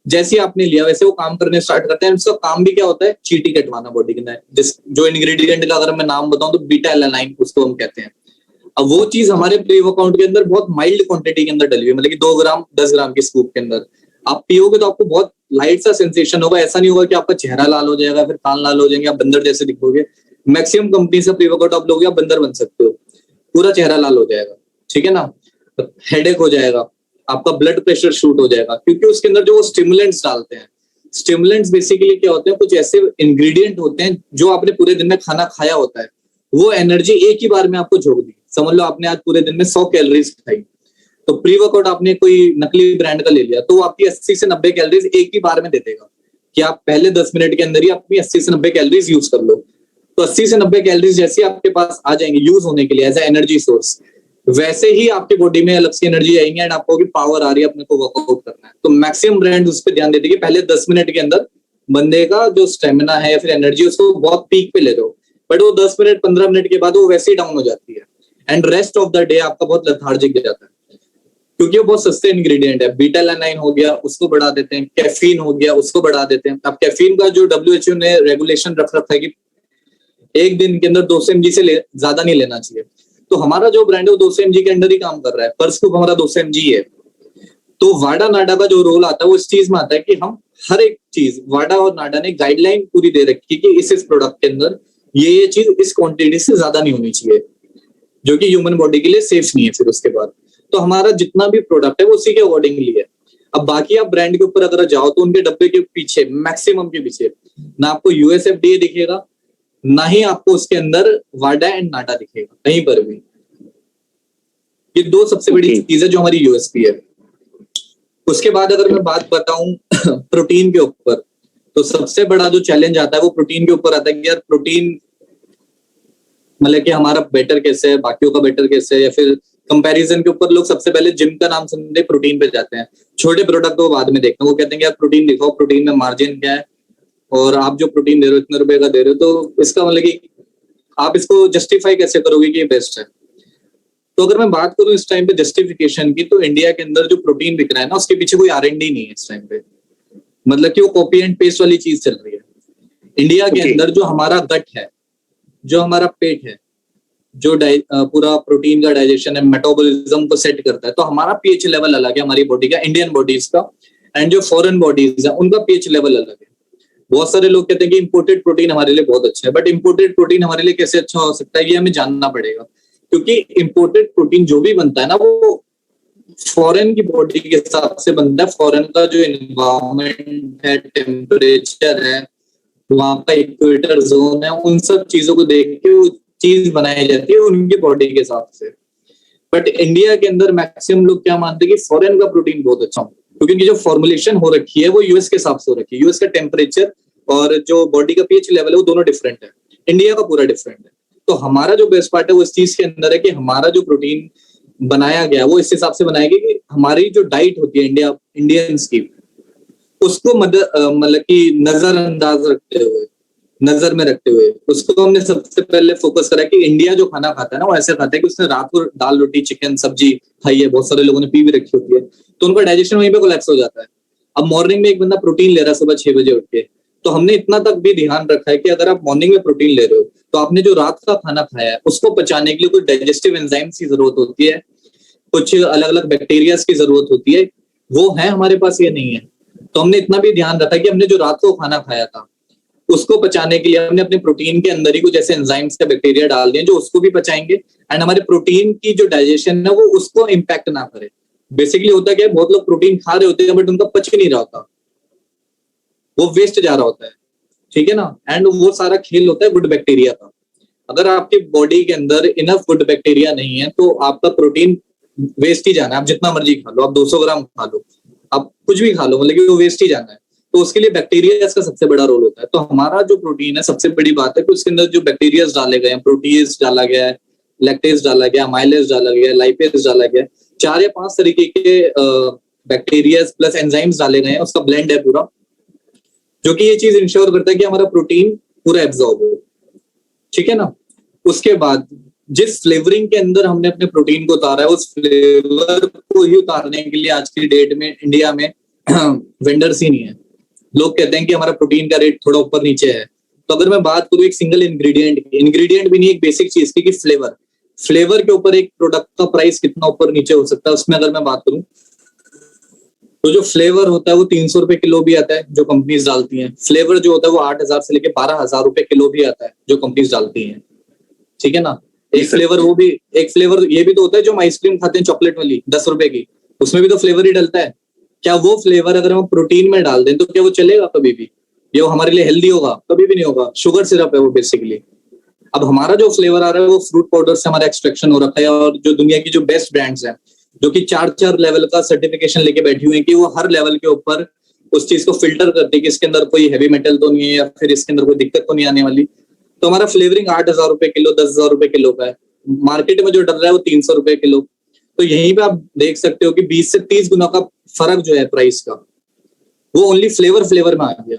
Speaker 2: जैसे आपने लिया वैसे वो काम करने स्टार्ट करते हैं। उसका काम भी क्या होता है, चीटी कटवाना बॉडी के अंदर। जिस जो इंग्रेडिएंट का अगर मैं नाम बताऊं तो बीटा एलानाइन उसको हम कहते हैं। अब वो चीज हमारे प्री वर्कआउट के अंदर बहुत माइल्ड क्वांटिटी के अंदर डली हुई है, मतलब कि 2 ग्राम 10 ग्राम के स्कूप के अंदर आप पियोगे तो आपको बहुत लाइट सा सेंसेशन होगा। ऐसा नहीं होगा कि आपका चेहरा लाल हो जाएगा, फिर कान लाल हो जाएंगे, आप बंदर जैसे दिखोगे। मैक्सिमम कंपनी से प्री वर्कआउट आप लोगे, आप बंदर बन सकते हो, पूरा चेहरा लाल हो जाएगा, ठीक है ना। हेडेक हो जाएगा, आपका ब्लड प्रेशर शूट हो जाएगा, क्योंकि उसके अंदर जो वो स्टिमुलेंट्स डालते हैं। स्टिमुलेंट्स बेसिकली क्या होते हैं, कुछ ऐसे इंग्रेडिएंट होते हैं जो आपने पूरे दिन में खाना खाया होता है, वो एनर्जी एक ही बार में आपको झोंक दी। समझ लो आपने आज पूरे दिन में 100 कैलोरीज खाई, तो प्री वर्कआउट आपने कोई नकली ब्रांड का ले लिया, तो वो आपकी 80 से 90 कैलोरीज एक ही बार में दे देगा कि आप पहले 10 मिनट के अंदर ही अपनी 80 से 90 कैलोरीज यूज कर लो। तो 80 से 90 कैलोरीज जैसे आपके पास आ जाएंगे यूज होने के लिए एज ए एनर्जी सोर्स, वैसे ही आपकी बॉडी में अलग से एनर्जी आएंगे एंड आपको की पावर आ रही है, अपने को वर्कआउट करना है। तो मैक्सिमम ब्रांड उस पर ध्यान देते हैं कि पहले 10 मिनट के अंदर बंदे का जो स्टेमिना है या फिर एनर्जी उसको बहुत पीक पे ले दो, बट वो 10 मिनट 15 मिनट के बाद वो वैसे ही डाउन हो जाती है and rest of the day आपका बहुत लेथार्जिक जाता है, क्योंकि वो बहुत सस्ते इंग्रेडिएंट है। बीटा एलानाइन हो गया उसको बढ़ा देते हैं, कैफीन हो गया उसको बढ़ा देते हैं। अब कैफीन का जो WHO ने रेगुलेशन रख रखा है कि एक दिन के अंदर 200 mg से ज्यादा नहीं लेना चाहिए, तो हमारा जो ब्रांड है वो 200 mg के अंदर ही काम कर रहा है, पर स्कूप हमारा 200 mg है। तो वाडा नाडा का जो रोल आता है वो इस चीज में आता है कि हम हर एक चीज, वाडा और नाडा ने गाइडलाइन पूरी दे रखी है कि इस प्रोडक्ट के अंदर ये चीज इस क्वांटिटी से ज्यादा नहीं होनी चाहिए, जो कि ह्यूमन बॉडी के लिए सेफ नहीं है। फिर उसके बाद तो हमारा जितना भी प्रोडक्ट है वो उसी के अकॉर्डिंगली है। अब बाकी आप ब्रांड के ऊपर अगर जाओ तो उनके डब्बे के पीछे, मैक्सिमम के पीछे, ना आपको USFDA दिखेगा, ना ही आपको उसके अंदर वाडा एंड नाडा दिखेगा कहीं पर भी। ये दो सबसे बड़ी चीज है जो हमारी USP है। उसके बाद अगर मैं बात बताऊं प्रोटीन के ऊपर, तो सबसे बड़ा जो चैलेंज आता है वो प्रोटीन के ऊपर आता है कि यार प्रोटीन मतलब कि हमारा बेटर कैसे है, बाकियों का बेटर कैसे है, या फिर कंपैरिजन के ऊपर लोग सबसे पहले जिम का नाम सुनते प्रोटीन पे जाते हैं। छोटे प्रोडक्ट वो बाद में देखते हैं, वो कहते हैं कि यार प्रोटीन दिखाओ, प्रोटीन में मार्जिन क्या है, और आप जो प्रोटीन दे रहे हो इतने रुपए का दे रहे हो, तो इसका मतलब कि आप इसको जस्टिफाई कैसे करोगे कि ये बेस्ट है। तो अगर मैं बात करूं इस टाइम पे जस्टिफिकेशन की, तो इंडिया के अंदर जो प्रोटीन बिक रहा है ना, उसके पीछे कोई R&D नहीं है इस टाइम पे, मतलब कि वो कॉपी एंड पेस्ट वाली चीज चल रही है। इंडिया के अंदर जो हमारा गट है, जो हमारा पेट है, जो पूरा प्रोटीन का डाइजेशन है, मेटाबॉलिज्म को सेट करता है, तो हमारा pH लेवल अलग है हमारी बॉडी का, इंडियन बॉडीज का, एंड जो फॉरेन बॉडीज है उनका pH लेवल अलग है। बहुत सारे लोग कहते हैं कि इंपोर्टेड प्रोटीन हमारे लिए बहुत अच्छा है, बट इंपोर्टेड प्रोटीन हमारे लिए कैसे अच्छा हो सकता है ये हमें जानना पड़ेगा। क्योंकि इंपोर्टेड प्रोटीन जो भी बनता है ना वो फॉरेन की बॉडी के हिसाब से बनता है। फॉरेन का जो एनवायरमेंट है, टेम्परेचर है, वहां का इक्वेटर जोन है, उन सब चीजों को देख के वो चीज बनाई जाती है उनकी बॉडी के हिसाब से। बट इंडिया के अंदर मैक्सिमम लोग क्या मानते हैं कि फॉरेन का प्रोटीन बहुत अच्छा हो, क्योंकि इनकी जो फॉर्मुलेशन हो रखी है वो यूएस के हिसाब से हो रखी है। यूएस का टेम्परेचर और जो बॉडी का पीएच लेवल है वो दोनों डिफरेंट है, इंडिया का पूरा डिफरेंट है। तो हमारा जो बेस्ट पार्ट है वो इस चीज के अंदर है कि हमारा जो प्रोटीन बनाया गया वो इस हिसाब से बनाया गया कि हमारी जो डाइट होती है इंडियंस की, उसको मतलब कि नजरअंदाज रखते हुए, नजर में रखते हुए उसको हमने सबसे पहले फोकस करा कि इंडिया जो खाना खाता है ना वो ऐसे खाता है कि उसने रात को दाल रोटी चिकन सब्जी खाई है, बहुत सारे लोगों ने पी भी रखी होती है, तो उनका डाइजेशन वहीं पे कोलैप्स हो जाता है। अब मॉर्निंग में एक बंदा प्रोटीन ले रहा है सुबह 6 बजे उठ के, तो हमने इतना तक भी ध्यान रखा है कि अगर आप मॉर्निंग में प्रोटीन ले रहे हो तो आपने जो रात का खाना खाया है उसको पचाने के लिए कुछ डाइजेस्टिव एंजाइम्स की जरूरत होती है, कुछ अलग अलग बैक्टीरियाज की जरूरत होती है, वो है हमारे पास ये नहीं है। तो हमने इतना भी ध्यान रखा कि हमने जो रात को खाना खाया था उसको पचाने के लिए हमने अपने प्रोटीन के अंदर ही कुछ ऐसे एंजाइम्स का बैक्टीरिया डाल दिए जो उसको भी पचाएंगे एंड हमारे प्रोटीन की जो डाइजेशन है वो उसको इम्पैक्ट ना करे। बेसिकली होता क्या है, बहुत लोग प्रोटीन खा रहे होते हैं बट उनका पच नहीं रहा होता, वो वेस्ट जा रहा होता है, ठीक है ना। एंड वो सारा खेल होता है गुड बैक्टीरिया का। अगर आपकी बॉडी के अंदर इनफ गुड बैक्टीरिया नहीं है तो आपका प्रोटीन वेस्ट ही जाना है। आप जितना मर्जी खा लो, आप 200 ग्राम खा लो, आप कुछ भी खा लो, मतलब कि वो वेस्ट ही जाना है। तो उसके लिए बैक्टीरिया का सबसे बड़ा रोल होता है। तो हमारा जो प्रोटीन है सबसे बड़ी बात है कि उसके अंदर जो बैक्टीरिया डाले गए हैं, प्रोटीज डाला गया है, लैक्टेज डाला गया, माइलेज डाला गया, लाइपेज डाला गया, 4 या 5 तरीके के बैक्टीरिया प्लस एंजाइम्स डाले गए हैं, उसका ब्लेंड है पूरा, जो कि ये चीज इंश्योर करता है कि हमारा प्रोटीन पूरा एब्जॉर्ब हो, ठीक है ना। उसके बाद जिस फ्लेवरिंग के अंदर हमने अपने प्रोटीन को उतारा है उस फ्लेवर को ही उतारने के लिए आज की डेट में इंडिया में वेंडर्स ही नहीं है। लोग कहते हैं कि हमारा प्रोटीन का रेट थोड़ा ऊपर नीचे है। तो अगर मैं बात करूं एक सिंगल इंग्रेडिएंट भी नहीं, एक बेसिक चीज की, फ्लेवर के ऊपर एक प्रोडक्ट का प्राइस कितना ऊपर नीचे हो सकता है, उसमें अगर मैं बात करूं तो जो फ्लेवर होता है वो 300 रुपए किलो भी आता है जो कंपनीज डालती हैं। फ्लेवर जो होता है वो 8,000 से लेके 12,000 रुपए किलो भी आता है जो कंपनीज डालती हैं, ठीक है ना। एक फ्लेवर ये भी तो होता है जो हम आइसक्रीम खाते हैं चॉकलेट वाली 10 रुपए की, उसमें भी तो फ्लेवर ही डलता है। क्या वो फ्लेवर अगर हम प्रोटीन में डाल दें तो क्या वो चलेगा कभी भी? ये वो हमारे लिए हेल्दी होगा? कभी भी नहीं होगा। शुगर सिरप है वो बेसिकली। अब हमारा जो फ्लेवर आ रहा है वो फ्रूट पाउडर से हमारा एक्सट्रैक्शन हो रखा है, और जो दुनिया की जो बेस्ट ब्रांड्स हैं जो कि 4 लेवल का सर्टिफिकेशन लेके बैठी हुई है कि वो हर लेवल के ऊपर उस चीज को फिल्टर करती है कि इसके अंदर कोई हैवी मेटल तो नहीं है या फिर इसके अंदर कोई दिक्कत तो नहीं आने वाली। तो हमारा फ्लेवरिंग 8,000 रुपए किलो, 10,000 रुपए किलो का है। मार्केट में जो डल रहा है वो 300 रुपए किलो। तो यहीं पे आप देख सकते हो कि 20 से 30 गुना का फर्क जो है प्राइस का, वो ओनली फ्लेवर में आ गया।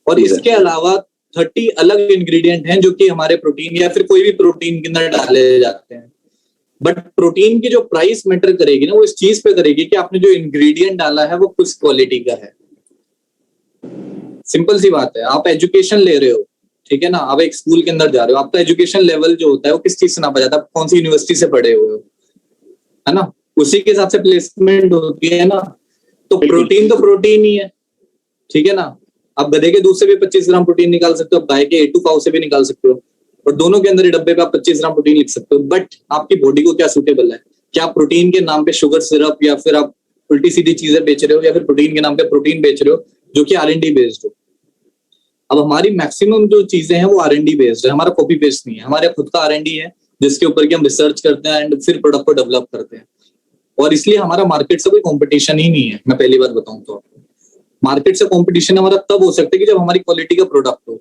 Speaker 2: और इसके अलावा 30 अलग इंग्रेडिएंट हैं जो कि हमारे प्रोटीन या फिर कोई भी प्रोटीन के अंदर डाले जाते हैं। बट प्रोटीन की जो प्राइस मैटर करेगी ना वो इस चीज पे करेगी कि आपने जो इंग्रेडिएंट डाला है वो किस क्वालिटी का है। सिंपल सी बात है। आप एजुकेशन ले रहे हो, ठीक है ना, आप एक स्कूल के अंदर जा रहे हो, आपका एजुकेशन लेवल जो होता है वो किस चीज से नापा जाता है? आप कौन सी यूनिवर्सिटी से पढ़े हुए हो, है ना, उसी के हिसाब से प्लेसमेंट होती है ना। तो प्रोटीन ही है, ठीक है ना। आप गधे के दूध से भी 25 ग्राम प्रोटीन निकाल सकते हो, आप गाय के A2 पाव से भी निकाल सकते हो, और दोनों के अंदर डब्बे पे आप 25 ग्राम प्रोटीन लिख सकते हो। बट आपकी बॉडी को क्या सूटेबल है? क्या आप प्रोटीन के नाम पे शुगर सिरप या फिर आप उल्टी सीधी चीजें बेच रहे हो, या फिर प्रोटीन के नाम पे प्रोटीन बेच रहे हो जो कि R&D बेस्ड हो? अब हमारी मैक्सिमम जो चीजें हैं वो R&D बेस्ड है, हमारा कॉपी पेस्ट नहीं है। हमारे खुद का R&D है जिसके ऊपर की हम रिसर्च करते हैं एंड फिर प्रोडक्ट को डेवलप करते हैं। और इसलिए हमारा मार्केट से कोई कंपटीशन ही नहीं है। मैं पहली बार बताऊं तो आपको, मार्केट से कंपटीशन हमारा तब हो सकता है कि जब हमारी क्वालिटी का प्रोडक्ट हो।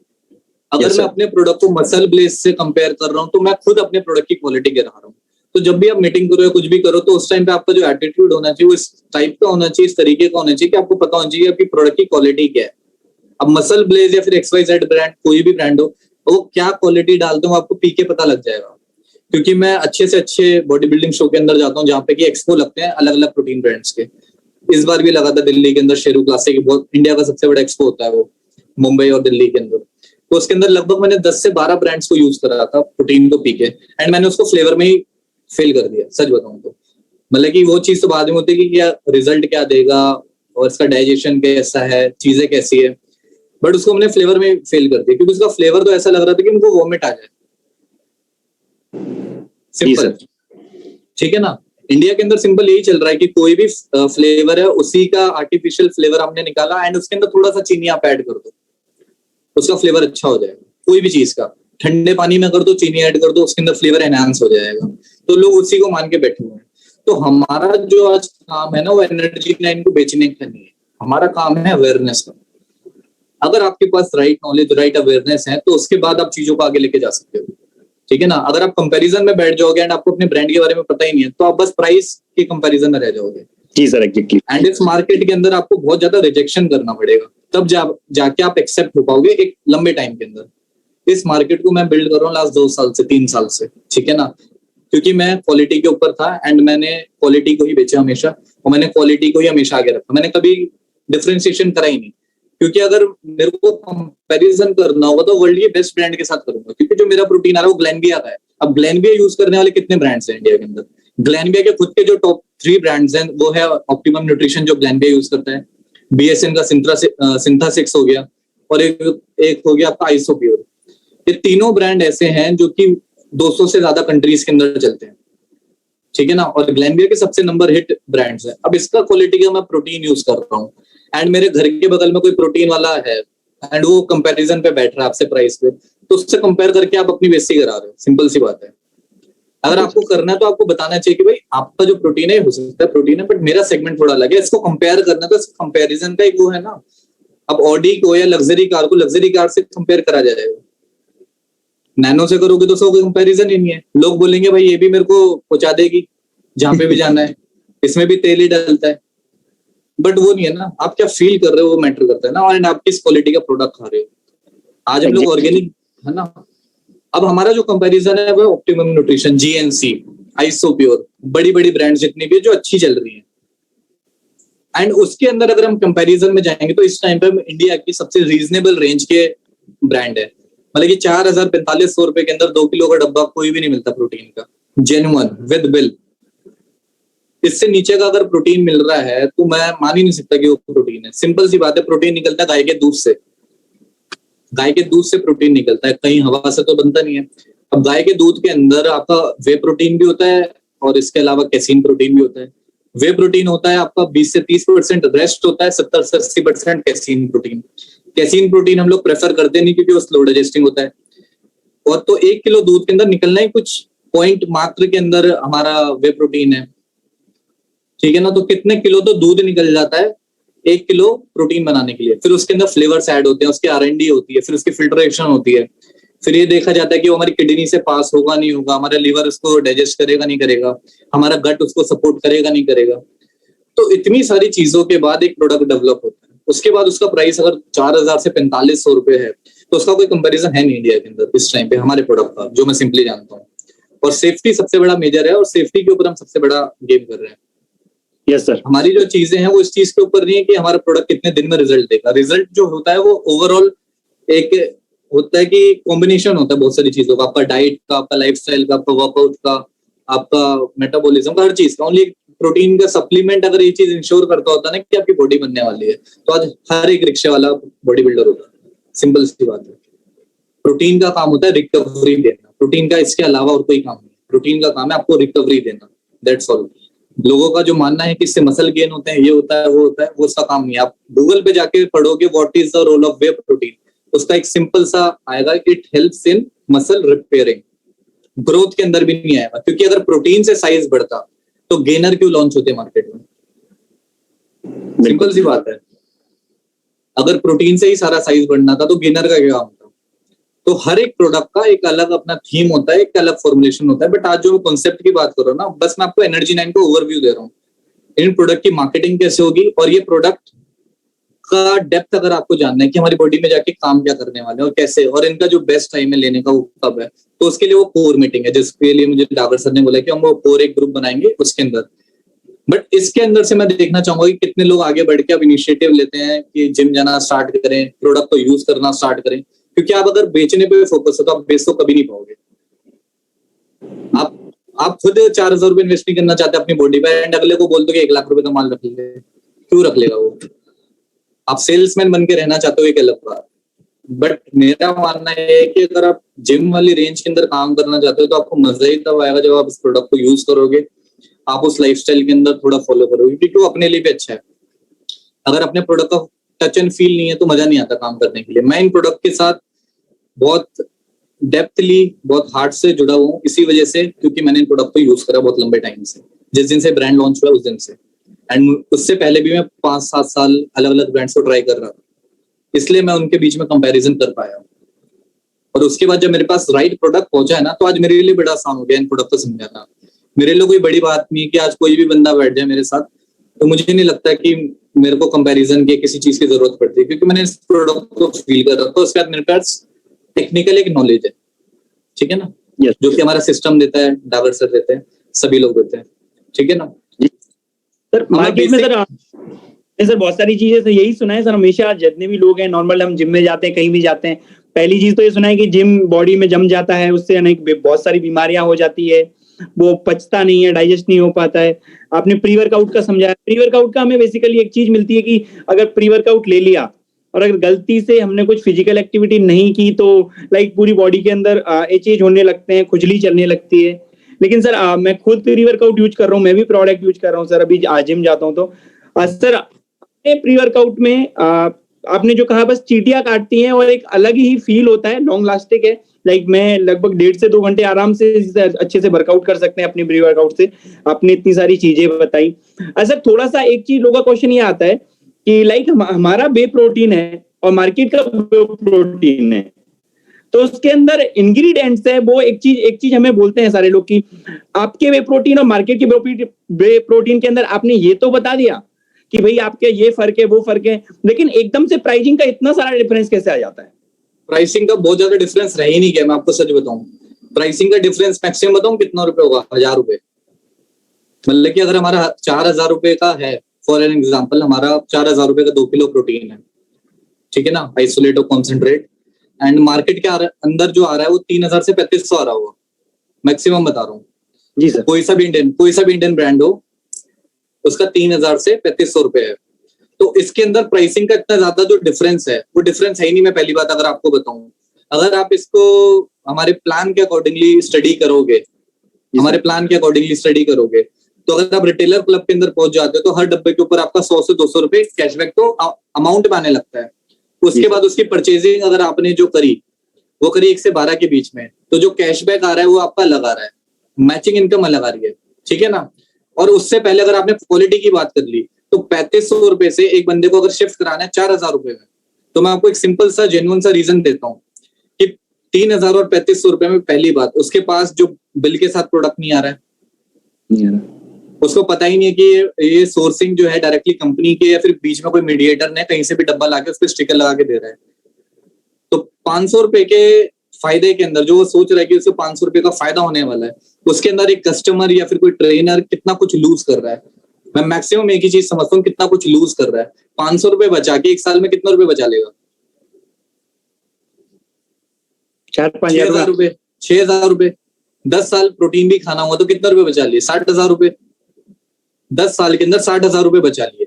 Speaker 2: अगर मैं अपने प्रोडक्ट को मसल ब्लेज से कंपेयर कर रहा हूं तो मैं खुद अपने प्रोडक्ट की क्वालिटी गिरा रहा हूं। तो जब भी आप मीटिंग करो या कुछ भी करो तो उस टाइम पे आपका जो एटीट्यूड होना चाहिए वो इस टाइप का होना चाहिए, इस तरीके का होना चाहिए कि आपको पता होना चाहिए आपकी प्रोडक्ट की क्वालिटी क्या है। अब मसल ब्लेज या फिर XYZ ब्रांड, कोई भी ब्रांड हो, वो क्या क्वालिटी डालते हो आपको पी के पता लग जाएगा। क्योंकि मैं अच्छे से अच्छे बॉडी बिल्डिंग शो के अंदर जाता हूँ जहाँ पे कि एक्सपो लगते हैं अलग अलग प्रोटीन ब्रांड्स के। इस बार भी लगा था दिल्ली के अंदर शेरू क्लासिक, बहुत इंडिया का सबसे बड़ा एक्सपो होता है वो, मुंबई और दिल्ली के अंदर। तो उसके अंदर लगभग मैंने 10 से 12 ब्रांड्स को यूज करा था प्रोटीन को पी के, एंड मैंने उसको फ्लेवर में ही फेल कर दिया, सच बताऊं तो। मतलब कि वो चीज तो बाद में होती है कि क्या रिजल्ट क्या देगा और इसका डाइजेशन कैसा है, चीजें कैसी है, बट उसको हमने फ्लेवर में फेल कर दिया क्योंकि उसका फ्लेवर तो ऐसा लग रहा था कि उनको वॉमिट आ जाए। सिंपल, ठीक है ना। इंडिया के अंदर सिंपल यही चल रहा है कि कोई भी फ्लेवर है उसी का आर्टिफिशियल फ्लेवर हमने निकाला एंड उसके अंदर थोड़ा सा चीनी आप ऐड कर दो, उसका फ्लेवर अच्छा हो जाएगा। कोई भी चीज का ठंडे पानी में कर दो, चीनी ऐड कर दो, उसके अंदर फ्लेवर एनहांस हो जाएगा। तो लोग उसी को मान के बैठे हुए हैं। तो हमारा जो आज काम है ना वो एनर्जी 9 को बेचने का नहीं है, हमारा काम है अवेयरनेस का। अगर आपके पास राइट नॉलेज, राइट अवेयरनेस है तो उसके बाद आप चीजों को आगे लेके जा सकते हो, ठीक है ना। अगर आप कंपैरिजन में बैठ जाओगे एंड आपको अपने ब्रांड के बारे में पता ही नहीं है तो आप बस प्राइस के कंपैरिजन में रह जाओगे।
Speaker 1: जी सर, एग्जैक्टली।
Speaker 2: एंड इस मार्केट के अंदर आपको बहुत ज्यादा रिजेक्शन करना पड़ेगा, तब जाके आप एक्सेप्ट हो पाओगे एक लंबे टाइम के अंदर। इस मार्केट को मैं बिल्ड कर रहा हूँ लास्ट 2 साल से 3 साल से, ठीक है ना, क्योंकि मैं क्वालिटी के ऊपर था एंड मैंने क्वालिटी को ही बेचा हमेशा, और मैंने क्वालिटी को ही हमेशा आगे रखा। मैंने कभी डिफरेंशिएशन करा ही नहीं, क्योंकि अगर मेरे को कंपैरिजन करना होगा तो वर्ल्ड के बेस्ट ब्रांड के साथ करूंगा। क्योंकि जो मेरा प्रोटीन आ रहा है वो ग्लेनबिया का है। अब ग्लेनबिया यूज करने वाले कितने ब्रांड्स हैं इंडिया के अंदर? ग्लेनबिया के खुद के जो टॉप 3 ब्रांड्स हैं वो है ऑप्टिमम न्यूट्रिशन जो ग्लेनबिया यूज करता है, BSN का सिंथासिक्स हो गया, और एक हो गया आपका आइसोप्योर। ये तीनों ब्रांड ऐसे हैं जो कि 200 से ज्यादा कंट्रीज के अंदर चलते हैं, ठीक है ना, और ग्लेनबिया के सबसे नंबर हिट ब्रांड्स हैं। अब इसका क्वालिटी का मैं प्रोटीन यूज कर रहा हूँ एंड मेरे घर के बगल में कोई प्रोटीन वाला है एंड वो कंपैरिजन पे बैठ रहा है आपसे प्राइस पे, तो उससे कंपेयर करके आप अपनी बेइज्जती करा रहे हो। सिंपल सी बात है। अगर आपको करना है तो आपको बताना चाहिए कि भाई आपका जो प्रोटीन है हो सकता है प्रोटीन है बट मेरा सेगमेंट थोड़ा अलग है, इसको कंपेयर करना, तो कंपैरिजन का एक वो है ना। अब ऑडी को या लग्जरी कार को लग्जरी कार से कंपेयर करा जाएगा, नैनो से करोगे तो उसका कोई कंपैरिजन ही नहीं है। लोग बोलेंगे भाई ये भी मेरे को पहुंचा देगी जहां पे भी जाना है, इसमें भी तेल ही डलता है, बट वो नहीं है ना। आप क्या फील कर रहे हो वो मैटर करता है ना, और आप किस क्वालिटी का प्रोडक्ट खा रहे हो। आज हम लोग ऑर्गेनिक है ना। अब हमारा जो कंपैरिजन है वो ऑप्टिमम न्यूट्रिशन, GNC, आइसोप्योर, बड़ी बड़ी ब्रांड जितनी भी जो अच्छी चल रही है, एंड उसके अंदर अगर हम कंपैरिजन में जाएंगे तो इस टाइम पे इंडिया की सबसे रीजनेबल रेंज के ब्रांड है। मतलब कि 4,045 रुपए के अंदर 2 किलो का डब्बा कोई भी नहीं मिलता प्रोटीन का, जेन्युइन विद बिल। इससे नीचे का अगर प्रोटीन मिल रहा है तो मैं मान ही नहीं सकता कि वो प्रोटीन है। सिंपल सी बात है, प्रोटीन निकलता है गाय के दूध से। गाय के दूध से प्रोटीन निकलता है, कहीं हवा से तो बनता नहीं है। अब गाय के दूध के अंदर आपका वे प्रोटीन भी होता है और इसके अलावा कैसीन प्रोटीन भी होता है। वे प्रोटीन होता है आपका 20 से 30%, रेस्ट होता है 70 से 80% कैसीन प्रोटीन। कैसीन प्रोटीन हम लोग प्रेफर करते नहीं क्योंकि वो स्लो डाइजेस्टिंग होता है। और तो 1 किलो दूध के अंदर निकलना ही कुछ पॉइंट मात्र के अंदर हमारा वे प्रोटीन है, ठीक है ना। तो कितने किलो तो दूध निकल जाता है 1 किलो प्रोटीन बनाने के लिए। फिर उसके अंदर फ्लेवर्स ऐड होते हैं, उसकी R&D होती है, फिर उसकी फिल्ट्रेशन होती है, फिर ये देखा जाता है कि वो हमारी किडनी से पास होगा नहीं होगा, हमारा लिवर उसको डाइजेस्ट करेगा नहीं करेगा, हमारा गट उसको सपोर्ट करेगा नहीं करेगा। तो इतनी सारी चीजों के बाद एक प्रोडक्ट डेवलप होता है। उसके बाद उसका प्राइस अगर 4,000 से 4,500 रुपए है तो उसका कोई कंपैरिजन है नहीं इंडिया के अंदर इस टाइम पे हमारे प्रोडक्ट का, जो मैं सिंपली जानता हूँ। और सेफ्टी सबसे बड़ा मेजर है, और सेफ्टी के ऊपर हम सबसे बड़ा गेम कर रहे हैं।
Speaker 1: Yes sir.
Speaker 2: हमारी जो चीजें हैं वो इस चीज के ऊपर नहीं है कि हमारा प्रोडक्ट कितने दिन में रिजल्ट देगा। रिजल्ट जो होता है वो ओवरऑल एक होता है कि कॉम्बिनेशन होता है बहुत सारी चीजों का, आपका डाइट का, आपका लाइफस्टाइल का, आपका वर्कआउट का, आपका मेटाबॉलिज्म का, हर चीज का। ओनली प्रोटीन का सप्लीमेंट अगर ये चीज इंश्योर करता होता ना कि आपकी बॉडी बनने वाली है तो आज हर एक रिक्शे वाला बॉडी बिल्डर होता। सिंपल सी बात है। प्रोटीन का काम होता है रिकवरी देना, प्रोटीन का इसके अलावा और कोई काम नहीं। प्रोटीन का काम है आपको रिकवरी देना, दैट्स ऑल। लोगों का जो मानना है कि इससे मसल गेन होते हैं, ये होता है वो होता है, वो उसका काम नहीं है। आप गूगल पे जाके पढ़ोगे what is the role of whey protein, उसका एक सिंपल सा आएगा, it helps in muscle repairing. Growth के अंदर भी नहीं आएगा, क्योंकि अगर प्रोटीन से साइज बढ़ता तो गेनर क्यों लॉन्च होते मार्केट में? सिंपल सी बात है। अगर प्रोटीन से ही सारा साइज बढ़ना था तो गेनर का क्या काम था? तो हर एक प्रोडक्ट का एक अलग अपना थीम होता है, एक अलग फॉर्मुलेशन होता है। बट आज जो कॉन्सेप्ट की बात करो ना, बस मैं आपको एनर्जी 9 को ओवरव्यू दे रहा हूँ। इन प्रोडक्ट की मार्केटिंग कैसे होगी और ये प्रोडक्ट का डेप्थ अगर आपको जानना है कि हमारी बॉडी में जाके काम क्या करने वाले हैं और कैसे, और इनका जो बेस्ट टाइम है लेने का वो कब है, तो उसके लिए वो कोर मीटिंग है, जिसके लिए मुझे डागर सर ने बोला कि हम वो कोर एक ग्रुप बनाएंगे उसके अंदर। बट इसके अंदर से मैं देखना चाहूंगा कि कितने लोग आगे बढ़ के अब इनिशिएटिव लेते हैं कि जिम जाना स्टार्ट करें, प्रोडक्ट को यूज करना स्टार्ट करें। क्योंकि आप अगर बेचने पे फोकस हो तो आप बेच तो कभी नहीं पाओगे। आप खुद 4,000 रुपए इन्वेस्ट नहीं करना चाहते अपनी बॉडी पे एंड अगले को बोल दो कि 1 लाख रुपए का माल रख ले, क्यों रख लेगा वो? आप सेल्समैन बन के रहना चाहते हो, एक अलग बात। बट मेरा मानना है कि अगर आप जिम वाली रेंज के अंदर काम करना चाहते हो तो आपको मजा ही तब आएगा जब आप इस प्रोडक्ट को यूज करोगे, आप उस लाइफस्टाइल के अंदर थोड़ा फॉलो करोगे, क्योंकि वो अपने लिए भी अच्छा है। अगर अपने प्रोडक्ट का टच एंड फील नहीं है तो मजा नहीं आता काम करने के लिए। मैं इन प्रोडक्ट के साथ बहुत डेप्थली, बहुत हार्ट से जुड़ा हुआ हूँ इसी वजह से, क्योंकि मैंने इन प्रोडक्ट को यूज करा बहुत लंबे टाइम से, जिस दिन से ब्रांड लॉन्च हुआ उस दिन से। एंड उससे पहले भी मैं 5-7 साल अलग अलग ब्रांड्स को ट्राई कर रहा था, इसलिए मैं उनके बीच में कंपैरिजन कर पाया। और उसके बाद जब मेरे पास राइट प्रोडक्ट पहुंचा है ना, तो आज मेरे लिए बड़ा आसान हो गया इन प्रोडक्ट को समझाना। मेरे लिए कोई बड़ी बात नहीं है कि आज कोई भी बंदा बैठ जाए मेरे साथ, तो मुझे नहीं लगता कि मेरे को कंपैरिजन की किसी चीज की जरूरत पड़ती है, क्योंकि मैंने इस प्रोडक्ट को फील कर रखा है। उसके बाद मेरे पास टेक्निकल एक नॉलेज है, ठीक है ना,
Speaker 1: Yes.
Speaker 2: जो कि हमारा सिस्टम देता है, डावर सर देते हैं, सभी लोग देते हैं, ठीक है ना।
Speaker 1: सर मार्केट में सर बहुत सारी चीजें, सर यही सुना है सर हमेशा, जितने भी लोग हैं नॉर्मल, हम जिम में जाते हैं, कहीं भी जाते हैं, पहली चीज तो ये सुना है कि जिम बॉडी में जम जाता है, उससे अनेक बहुत सारी बीमारियां हो जाती है, वो पचता नहीं है, डाइजेस्ट नहीं हो पाता है। आपने प्री वर्कआउट का समझाया, प्री वर्कआउट का हमें बेसिकली एक चीज मिलती है कि अगर प्री वर्कआउट ले लिया और अगर गलती से हमने कुछ फिजिकल एक्टिविटी नहीं की तो लाइक पूरी बॉडी के अंदर एचेज होने लगते हैं, खुजली चलने लगती है। लेकिन सर मैं खुद प्री वर्कआउट यूज कर रहा हूँ, मैं भी प्रोडक्ट यूज कर रहा हूँ सर, अभी जिम जाता हूँ तो सर प्री वर्कआउट में आपने जो कहा बस चीटियां काटती हैं और एक अलग ही फील होता है, लॉन्ग लास्टिक है। लाइक मैं लगभग 1.5 से 2 घंटे आराम से अच्छे से वर्कआउट कर सकते हैं अपनी प्री वर्कआउट से। आपने इतनी सारी चीजें बताई। सर थोड़ा सा एक चीज लोगों का क्वेश्चन ये आता है कि लाइक हमारा बे प्रोटीन है और मार्केट का बे प्रोटीन है, तो उसके अंदर इंग्रेडिएंट्स है, वो एक चीज हमें बोलते हैं सारे लोग कि आपके वे प्रोटीन और मार्केट के वे प्रोटीन के अंदर आपने ये तो बता दिया कि भाई आपके ये फर्क है, वो फर्क है, लेकिन एकदम से प्राइसिंग का इतना सारा डिफरेंस कैसे आ जाता है?
Speaker 2: प्राइसिंग का बहुत ज्यादा डिफरेंस रह ही नहीं गया, मैं आपको सच बताऊं। प्राइसिंग का डिफरेंस मैक्सिमम बताऊं कितना रुपए होगा? 1000 रुपए। मतलब कि अगर हमारा 4000 रुपए का है, फॉर एन एग्जाम्पल, हमारा 4000 रुपए का 2 किलो प्रोटीन है, ठीक है ना, आइसोलेट और कॉन्सेंट्रेट, एंड मार्केट के अंदर जो आ रहा है वो 3000 से 3500 आ रहा होगा, मैक्सिमम बता रहा हूँ
Speaker 1: जी सर।
Speaker 2: कोई सा भी इंडियन ब्रांड हो, उसका 3000 से 3500 रुपए है। तो इसके अंदर प्राइसिंग का इतना ज्यादा जो डिफरेंस है, वो डिफरेंस है ही नहीं। मैं पहली बात अगर आपको बताऊं, अगर आप इसको हमारे प्लान के अकॉर्डिंगली स्टडी करोगे, तो अगर आप रिटेलर क्लब के अंदर पहुंच जाते हो तो हर डब्बे के ऊपर आपका 100 से 200 रुपए कैशबैक तो अमाउंट में आने लगता है। उसके बाद उसकी परचेजिंग अगर आपने जो करी वो करी 1 से 12 के बीच में, तो जो कैशबैक आ रहा है वो आपका अलग आ रहा है, मैचिंग इनकम अलग आ रही है, ठीक है ना। और उससे पहले अगर आपने क्वालिटी की बात कर ली तो 3500 रुपए से एक बंदे को अगर शिफ्ट कराना है 4000 रुपए में, तो मैं आपको एक सिंपल सा जेन्युइन सा रीजन देता हूँ कि 3000 और 3500 रुपए में, पहली बात उसके पास जो बिल के साथ प्रोडक्ट नहीं आ रहा है, उसको पता ही नहीं है कि ये सोर्सिंग जो है डायरेक्टली कंपनी के या फिर बीच में कोई मीडिएटर ने कहीं से भी डब्बा लाके उस पर स्टिकर लगा के दे रहा है। तो 500 रुपए के फायदे के अंदर जो वो सोच रहा है कि उसको 500 रुपए का फायदा होने वाला है, उसके अंदर एक कस्टमर या फिर कोई ट्रेनर कितना कुछ लूज कर रहा है। मैं मैक्सिमम एक ही चीज समझता हूँ, कितना कुछ लूज कर रहा है। 500 रुपए बचा के 1 साल में कितना रुपए बचा लेगा?
Speaker 1: 4-5
Speaker 2: रुपए, 6000 रुपए। 10 साल प्रोटीन भी खाना हुआ तो कितना रुपए बचा लिए? 60,000 रुपए। 10 साल के अंदर 60,000 रुपए बचा लिए।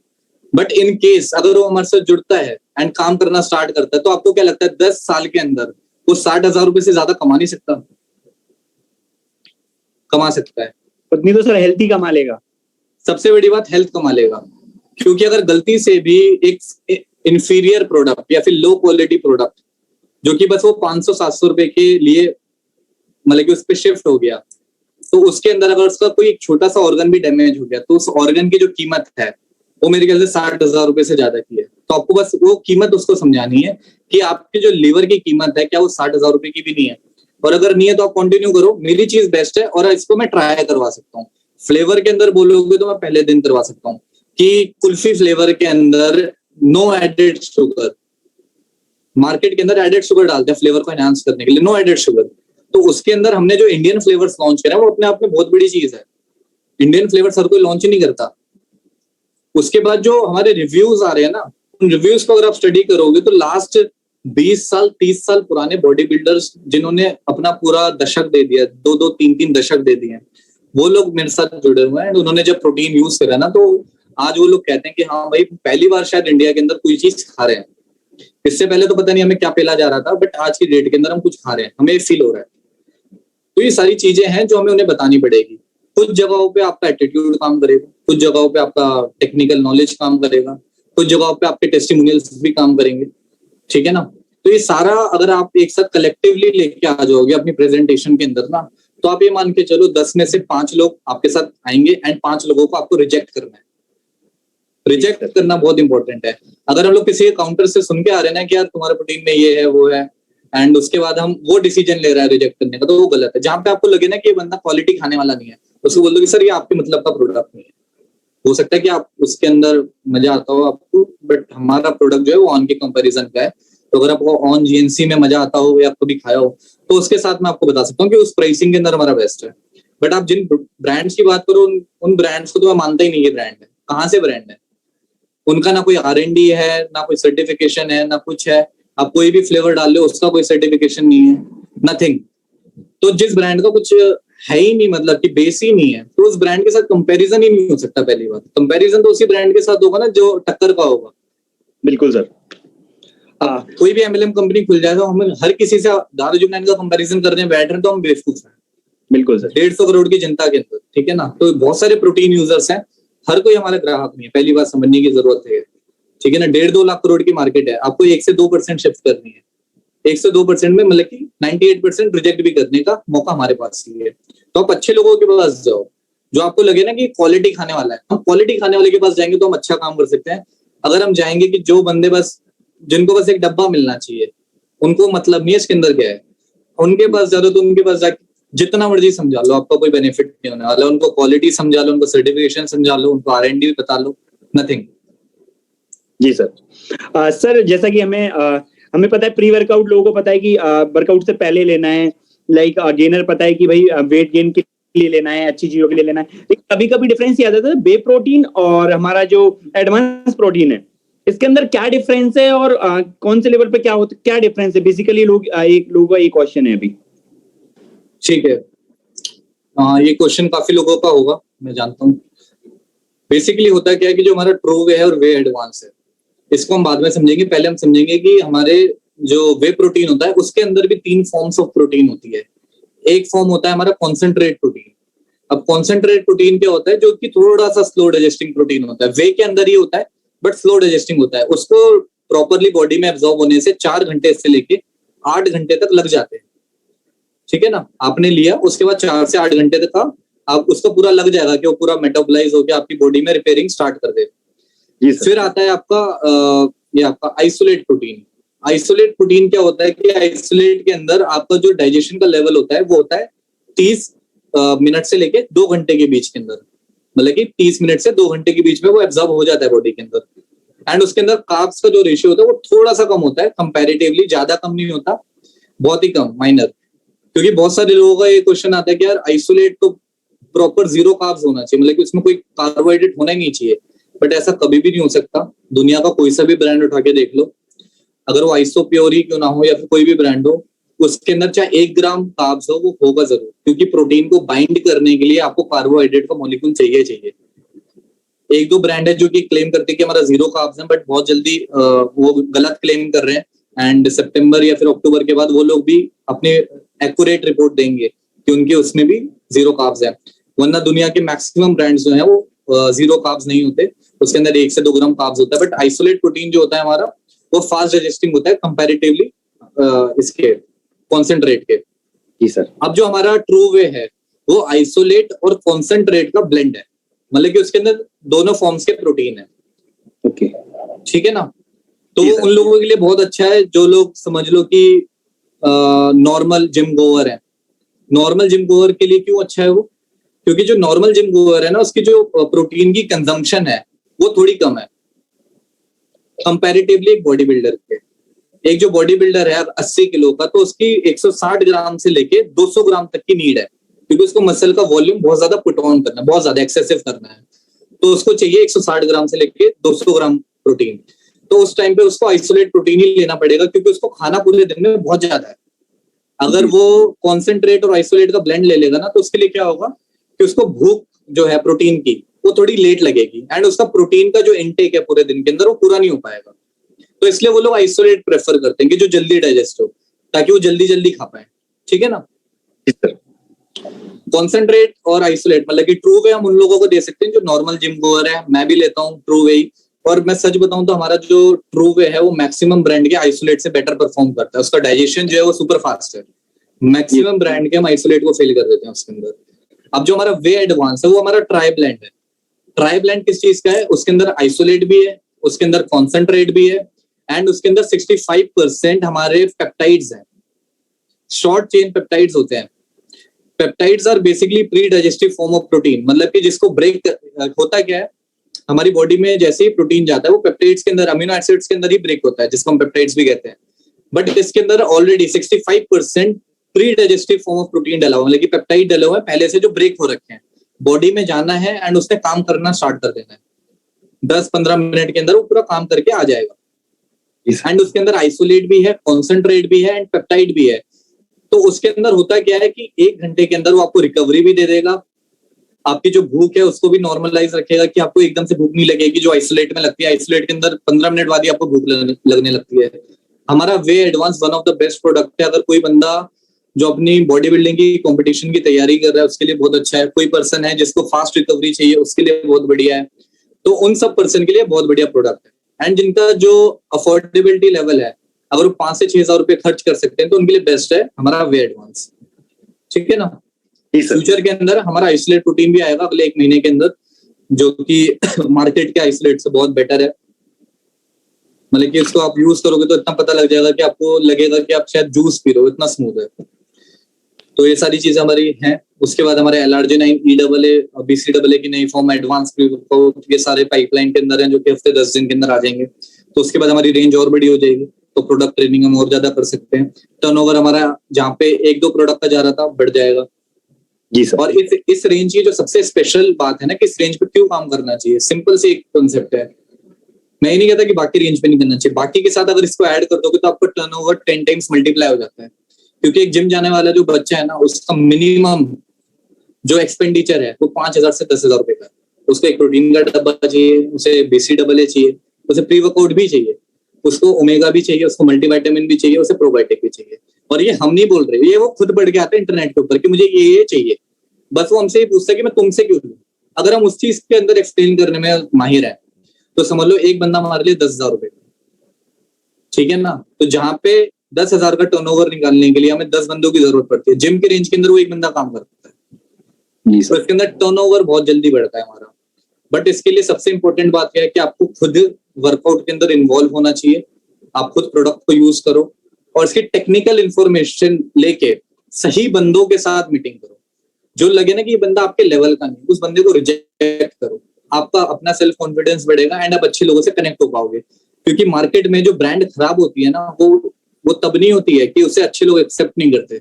Speaker 2: बट इन केस अगर वो हमारे साथ जुड़ता है एंड काम करना स्टार्ट करता है, तो आपको क्या लगता है 10 साल के अंदर वो 60,000 रुपए से ज्यादा कमा नहीं सकता? कमा सकता है।
Speaker 1: उतनी तो सर हेल्थ ही कमा लेगा।
Speaker 2: सबसे बड़ी बात हेल्थ कमा लेगा, क्योंकि अगर गलती से भी एक इंफीरियर प्रोडक्ट या फिर लो क्वालिटी प्रोडक्ट जो कि बस वो 500-700 रुपए के लिए मतलब कि उस पर शिफ्ट हो गया, तो उसके अंदर अगर उसका कोई एक छोटा सा ऑर्गन भी डैमेज हो गया, तो उस ऑर्गन की जो कीमत है वो मेरे ख्याल से 60,000 रुपए से ज्यादा की है। तो आपको बस वो कीमत उसको समझानी है कि आपकी जो लीवर की कीमत है क्या वो 60,000 रुपए की भी नहीं है। और अगर नहीं है तो आप कंटिन्यू करो, मेरी चीज बेस्ट है और इसको मैं ट्राई करवा सकता हूँ। फ्लेवर के अंदर बोलोगे तो मैं पहले दिन करवा सकता हूँ कि कुल्फी फ्लेवर के अंदर नो एडेड शुगर। मार्केट के अंदर एडेड शुगर डालते हैं फ्लेवर को एनहांस करने के लिए, नो एडेड शुगर। तो उसके अंदर हमने जो इंडियन फ्लेवर्स लॉन्च करा वो अपने आप में बहुत बड़ी चीज है। इंडियन फ्लेवर्स हर कोई लॉन्च नहीं करता। उसके बाद जो हमारे रिव्यूज आ रहे हैं ना, उन रिव्यूज को अगर आप स्टडी करोगे तो लास्ट 20 साल 30 साल पुराने बॉडी बिल्डर्स जिन्होंने अपना पूरा दशक दे दिया, 2-2 3-3 दशक दे दिए, वो लोग मेरे साथ जुड़े हुए हैं। उन्होंने जब प्रोटीन यूज करा ना, तो आज वो लोग कहते हैं कि हाँ भाई पहली बार शायद इंडिया के अंदर कोई चीज खा रहे हैं। इससे पहले तो पता नहीं हमें क्या पेला जा रहा था, बट आज की डेट के अंदर हम कुछ खा रहे हैं, हमें फील हो रहा है। तो ये सारी चीजें हैं जो हमें उन्हें बतानी पड़ेगी। कुछ जगहों पे आपका एटीट्यूड काम करेगा, कुछ जगहों पे आपका टेक्निकल नॉलेज काम करेगा, कुछ जगहों पे आपके टेस्टिमोनियल्स भी काम करेंगे, ठीक है ना। तो ये सारा अगर आप एक साथ कलेक्टिवली लेके आ जाओगे अपनी प्रेजेंटेशन के अंदर ना, तो आप ये मान के चलो 10 में से 5 लोग आपके साथ आएंगे एंड 5 लोगों को आपको रिजेक्ट करना है। रिजेक्ट करना बहुत इंपॉर्टेंट है। अगर हम लोग किसी काउंटर से सुन के आ रहे हैं ना कि यार तुम्हारे प्रोटीन में ये है वो है, एंड उसके बाद हम वो डिसीजन ले रहा है रिजेक्ट करने का, तो वो गलत है। जहां पे आपको लगे ना कि ये बंदा क्वालिटी खाने वाला नहीं है, उसको बोल दो कि सर ये आपके मतलब का प्रोडक्ट नहीं है। हो सकता है कि आप उसके अंदर मजा आता हो आपको, बट हमारा प्रोडक्ट जो है वो ऑन के कंपैरिजन का है। तो अगर आपको ऑन जीएनसी में मजा आता हो या कभी खाया हो, तो उसके साथ मैं आपको बता सकता हूँ कि उस प्राइसिंग के अंदर हमारा बेस्ट है। बट आप जिन ब्रांड्स की बात करो, उन ब्रांड्स को तो मैं मानता ही नहीं ये ब्रांड है। कहाँ से ब्रांड है? उनका ना कोई R&D है, ना कोई सर्टिफिकेशन है, ना कुछ है। आप कोई भी फ्लेवर डाल लो उसका कोई सर्टिफिकेशन नहीं है, नथिंग। तो जिस ब्रांड का कुछ है ही नहीं, मतलब कि बेस ही नहीं है, तो उस ब्रांड के साथ कंपैरिजन ही नहीं हो सकता। पहली बात, कंपैरिजन तो उसी ब्रांड के साथ होगा ना जो टक्कर का होगा।
Speaker 1: बिल्कुल सर।
Speaker 2: कोई भी MLM कंपनी खुल जाए तो हम हर किसी से दारूजुबान का कंपैरिजन करने बैठ रहे हैं तो हम बेवकूफ हैं।
Speaker 1: बिल्कुल सर।
Speaker 2: 150 करोड़ की जनता के अंदर, ठीक है ना। तो बहुत सारे प्रोटीन यूजर्स हैं, हर कोई हमारा ग्राहक नहीं है, पहली बात समझने की जरूरत है, ठीक है ना। 1.5-2 लाख करोड़ की मार्केट है, आपको 1 से 2% शिफ्ट करनी है। 1 से 2% में मतलब कि 98% रिजेक्ट भी करने का मौका हमारे पास ही है। तो आप अच्छे लोगों के पास जाओ जो आपको लगे ना कि क्वालिटी खाने वाला है। हम क्वालिटी खाने वाले के पास जाएंगे तो हम अच्छा काम कर सकते हैं। अगर हम जाएंगे कि जो बंदे बस जिनको बस एक डब्बा मिलना चाहिए, उनको मतलब नहीं है इसके अंदर क्या है, उनके पास जाओ तो उनके पास जाके जितना मर्जी समझा लो, आपका कोई बेनिफिट नहीं होने वाला। उनको क्वालिटी समझा लो, उनको सर्टिफिकेशन समझा लो, उनको R&D बता लो, नथिंग।
Speaker 1: जी सर। सर जैसा कि हमें पता है प्री वर्कआउट, लोगों को पता है कि वर्कआउट से पहले लेना है, लाइक गेनर पता है कि भाई वेट गेन के लिए लेना है, अच्छी चीजों के लिए लेना है। लेकिन कभी कभी डिफरेंस ये आ जाता है बे प्रोटीन और हमारा जो एडवांस प्रोटीन है, इसके अंदर क्या डिफरेंस है और कौन से लेवल पे क्या डिफरेंस है? बेसिकली लोगों का एक क्वेश्चन है अभी।
Speaker 2: ठीक है, ये क्वेश्चन काफी लोगों का होगा, मैं जानता हूँ। बेसिकली होता क्या है कि जो हमारा ट्रू वे है और वे एडवांस है, इसको हम बाद में समझेंगे। पहले हम समझेंगे कि हमारे जो वे प्रोटीन होता है उसके अंदर भी 3 फॉर्म्स ऑफ प्रोटीन होती है। एक फॉर्म होता है हमारा कॉन्सेंट्रेट प्रोटीन। अब कॉन्सेंट्रेट प्रोटीन क्या होता है? जो कि थोड़ा सा स्लो डाइजेस्टिंग प्रोटीन होता है, वे के अंदर ही होता है बट स्लो डाइजेस्टिंग होता है। उसको प्रॉपरली बॉडी में एब्जॉर्ब होने से 4 घंटे से लेके 8 घंटे तक लग जाते हैं, ठीक है ना। आपने लिया, उसके बाद 4 से 8 घंटे तक का आप उसको पूरा लग जाएगा कि वो पूरा मेटाबोलाइज होकर आपकी बॉडी में रिपेयरिंग स्टार्ट कर दे। फिर आता है आपका ये आपका आइसोलेट प्रोटीन। आइसोलेट प्रोटीन क्या होता है कि आइसोलेट के अंदर आपका जो डाइजेशन का लेवल होता है वो होता है 30 मिनट से लेके 2 घंटे के बीच के अंदर, मतलब कि 30 मिनट से 2 घंटे के बीच में वो एब्जॉर्ब हो जाता है बॉडी के अंदर। एंड उसके अंदर कार्ब्स का जो रेशियो होता है वो थोड़ा सा कम होता है कंपैरेटिवली, ज्यादा कम नहीं होता, बहुत ही कम, माइनर। क्योंकि बहुत सारे लोगों का ये क्वेश्चन आता है कि यार आइसोलेट तो प्रॉपर 0 कार्ब्स होना चाहिए, मतलब कि उसमें कोई कार्बोहाइड्रेट होना ही नहीं चाहिए। बट ऐसा कभी भी नहीं हो सकता। दुनिया का कोई सा भी ब्रांड उठा के देख लो, अगर वो आइसो प्योर ही क्यों ना हो या फिर कोई भी ब्रांड हो, उसके अंदर चाहे 1 ग्राम कार्ब्स हो, वो होगा जरूर, क्योंकि प्रोटीन को बाइंड करने के लिए आपको कार्बोहाइड्रेट का मॉलिक्यूल चाहिए। 1-2 ब्रांड है जो कि क्लेम करते हैं कि हमारा 0 कार्ब्स है, बट बहुत जल्दी वो गलत क्लेम कर रहे हैं। एंड सितंबर या फिर अक्टूबर के बाद वो लोग भी अपने एक्यूरेट रिपोर्ट देंगे कि उनके उसमें भी 0 कार्ब्स है। वरना दुनिया के मैक्सिमम ब्रांड्स जो है वो 0 कार्ब्स नहीं होते, उसके अंदर 1 से 2 ग्राम कार्ब्स होता है। बट आइसोलेट प्रोटीन जो होता है हमारा, वो फास्ट डाइजेस्टिंग होता है कंपैरेटिवली इसके कॉन्सेंट्रेट के।
Speaker 1: जी सर।
Speaker 2: अब जो हमारा ट्रू वे है वो आइसोलेट और कॉन्सेंट्रेट का ब्लेंड है, मतलब कि उसके अंदर दोनों फॉर्म्स के प्रोटीन है।
Speaker 1: ओके,
Speaker 2: ठीक है ना। तो वो उन लोगों के लिए बहुत अच्छा है जो लोग समझ लो कि नॉर्मल जिम गोअर है। नॉर्मल जिम गोअर के लिए क्यों अच्छा है वो? क्योंकि जो नॉर्मल जिम गोअर है ना, उसकी जो प्रोटीन की कंजम्पशन है वो थोड़ी कम है कंपैरेटिवली एक बॉडी बिल्डर के। एक जो बॉडी बिल्डर है 80 किलो का, तो उसकी 160 ग्राम से लेके 200 ग्राम तक की नीड है, क्योंकि उसको मसल का वॉल्यूम बहुत ज्यादा पुट ऑन करना है, बहुत ज्यादा एक्सेसिव करना है। तो उसको चाहिए 160 ग्राम से लेके 200 ग्राम प्रोटीन। तो उस टाइम पे उसको आइसोलेट प्रोटीन ही लेना पड़ेगा, क्योंकि उसको खाना पूरे दिन में बहुत ज्यादा है। अगर वो कॉन्सेंट्रेट और आइसोलेट का ब्लेंड ले लेगा ना, तो उसके लिए क्या होगा कि उसको भूख जो है प्रोटीन की वो थोड़ी लेट लगेगी, एंड उसका प्रोटीन का जो इनटेक है पूरे दिन के अंदर वो पूरा नहीं हो पाएगा। तो इसलिए वो लोग आइसोलेट प्रेफर करते हैं कि जो जल्दी डाइजेस्ट हो, ताकि वो जल्दी जल्दी खा पाए। ठीक है ना। कॉन्सेंट्रेट और आइसोलेट मतलब कि ट्रू वे हम उन लोगों को दे सकते हैं जो नॉर्मल जिम गोअर है, मैं भी लेता हूँ ट्रू वे ही। और मैं सच बताऊं तो हमारा जो ट्रू वे है वो मैक्सिमम ब्रांड के आइसोलेट से बेटर परफॉर्म करता है। उसका डाइजेशन जो है वो सुपर फास्ट है। मैक्सिमम ब्रांड के हम आइसोलेट को फेल कर देते हैं उसके अंदर। अब जो हमारा वे एडवांस है वो हमारा ट्राई ब्लेंड है। ट्राई ब्लेंड किस चीज का है? उसके अंदर आइसोलेट भी है, उसके अंदर कॉन्सेंट्रेट भी है, एंड उसके अंदर 65% हमारे पेप्टाइड्स हैं, शॉर्ट चेन पेप्टाइड्स होते हैं। Peptides are basically pre digestive form of protein, मतलब कि जिसको ब्रेक होता क्या है हमारी बॉडी में, जैसे ही प्रोटीन जाता है वो पेप्टाइड्स के अंदर, अमीनो एसिड्स के अंदर ही ब्रेक होता है, जिसको हम पेप्टाइड्स भी कहते हैं। बट इसके अंदर already 65% pre digestive form of protein डाला हुआ है, लेकिन पेप्टाइड डाले हुए हैं पहले से जो ब्रेक हो रखे हैं, बॉडी में जाना है एंड उसने काम करना स्टार्ट कर देना है। 10-15 मिनट के अंदर वो पूरा काम करके आ जाएगा। एंड उसके अंदर आइसोलेट भी है, कॉन्सेंट्रेट भी है एंड पेप्टाइड भी है। तो उसके अंदर होता क्या है कि 1 घंटे के अंदर वो आपको रिकवरी भी दे देगा, आपकी जो भूख है उसको भी नॉर्मलाइज रखेगा कि आपको एकदम से भूख नहीं लगेगी जो आइसोलेट में लगती है। आइसोलेट के अंदर 15 मिनट बाद ही आपको भूख लगने लगती है। हमारा whey advance one of the best product है। अगर कोई बंदा जो अपनी बॉडी बिल्डिंग की कंपटीशन की तैयारी कर रहा है उसके लिए बहुत अच्छा है। कोई पर्सन है जिसको फास्ट रिकवरी चाहिए उसके लिए बहुत बढ़िया है। तो उन सब पर्सन के लिए बहुत बढ़िया प्रोडक्ट है। एंड जिनका जो अफोर्डेबिलिटी लेवल है, अगर वो 5 से 6 हजार रुपए खर्च कर सकते हैं तो उनके लिए बेस्ट है हमारा वे एडवांस। ठीक है ना। फ्यूचर के अंदर हमारा आइसोलेट प्रोटीन भी आएगा अगले 1 महीने के अंदर, जो कि मार्केट के आइसोलेट से बहुत बेटर है। मतलब कि इसको आप यूज करोगे तो इतना पता लग जाएगा कि आपको लगेगा कि आप शायद जूस पी रहे हो, इतना स्मूथ है। तो ये सारी चीजें हमारी हैं। उसके बाद हमारे LRG9 EAA BCAA की नई फॉर्म एडवांस प्री-वर्कआउट, ये सारे पाइपलाइन के अंदर हैं जो कि हफ्ते 10 दिन के अंदर आ जाएंगे। तो उसके बाद हमारी रेंज और बड़ी हो जाएगी, तो प्रोडक्ट ट्रेनिंग हम और ज्यादा कर सकते हैं। टर्नओवर हमारा जहाँ पे 1-2 प्रोडक्ट का जा रहा था बढ़ जाएगा
Speaker 1: जी सर।
Speaker 2: और इस रेंज की जो सबसे स्पेशल बात है ना कि इस रेंज पे क्यों काम करना चाहिए, सिंपल से एक कॉन्सेप्ट है। मैं ये नहीं कहता कि बाकी रेंज पे नहीं करना चाहिए, बाकी के साथ अगर इसको ऐड कर दोगे तो आपका टर्नओवर 10 टाइम्स मल्टीप्लाई हो जाता है। क्योंकि एक जिम जाने वाला जो बच्चा है ना, उसका मिनिमम जो एक्सपेंडिचर है वो 5,000 से 10,000 रुपए का। उसको एक प्रोटीन का डब्बा चाहिए, उसे BCAA चाहिए, उसे प्री वर्कआउट भी चाहिए, उसको ओमेगा भी चाहिए, उसको मल्टीविटामिन भी चाहिए, उसे प्रोबायोटिक भी चाहिए। और ये हम नहीं बोल रहे, ये वो खुद पढ़ के आते हैं इंटरनेट के ऊपर कि मुझे ये चाहिए। बस वो हमसे ही पूछता है कि मैं तुमसे क्यों लूं। अगर हम उस चीज के अंदर एक्सप्लेन करने में माहिर है तो समझ लो एक बंदा हमारे लिए 10,000 रुपए। ठीक है ना। तो जहां पे 10,000 का टर्नओवर निकालने के लिए हमें 10 बंदों की जरूरत पड़ती है, जिम के रेंज के अंदर वो एक बंदा काम करता है। तो इसके अंदर टर्नओवर बहुत जल्दी बढ़ता है हमारा। बट इसके लिए सबसे इंपॉर्टेंट बात यह है कि आपको खुद वर्कआउट के अंदर इन्वॉल्व होना चाहिए। आप खुद प्रोडक्ट को यूज करो और इसकी टेक्निकल इंफॉर्मेशन लेके सही बंदों के साथ मीटिंग करो। जो लगे ना कि ये बंदा आपके लेवल का नहीं, उस बंदे को रिजेक्ट करो। आपका अपना सेल्फ कॉन्फिडेंस बढ़ेगा एंड आप अच्छे लोगों से कनेक्ट हो पाओगे। क्योंकि मार्केट में जो ब्रांड खराब होती है ना, वो तब नहीं होती है कि उसे अच्छे लोग एक्सेप्ट नहीं करते,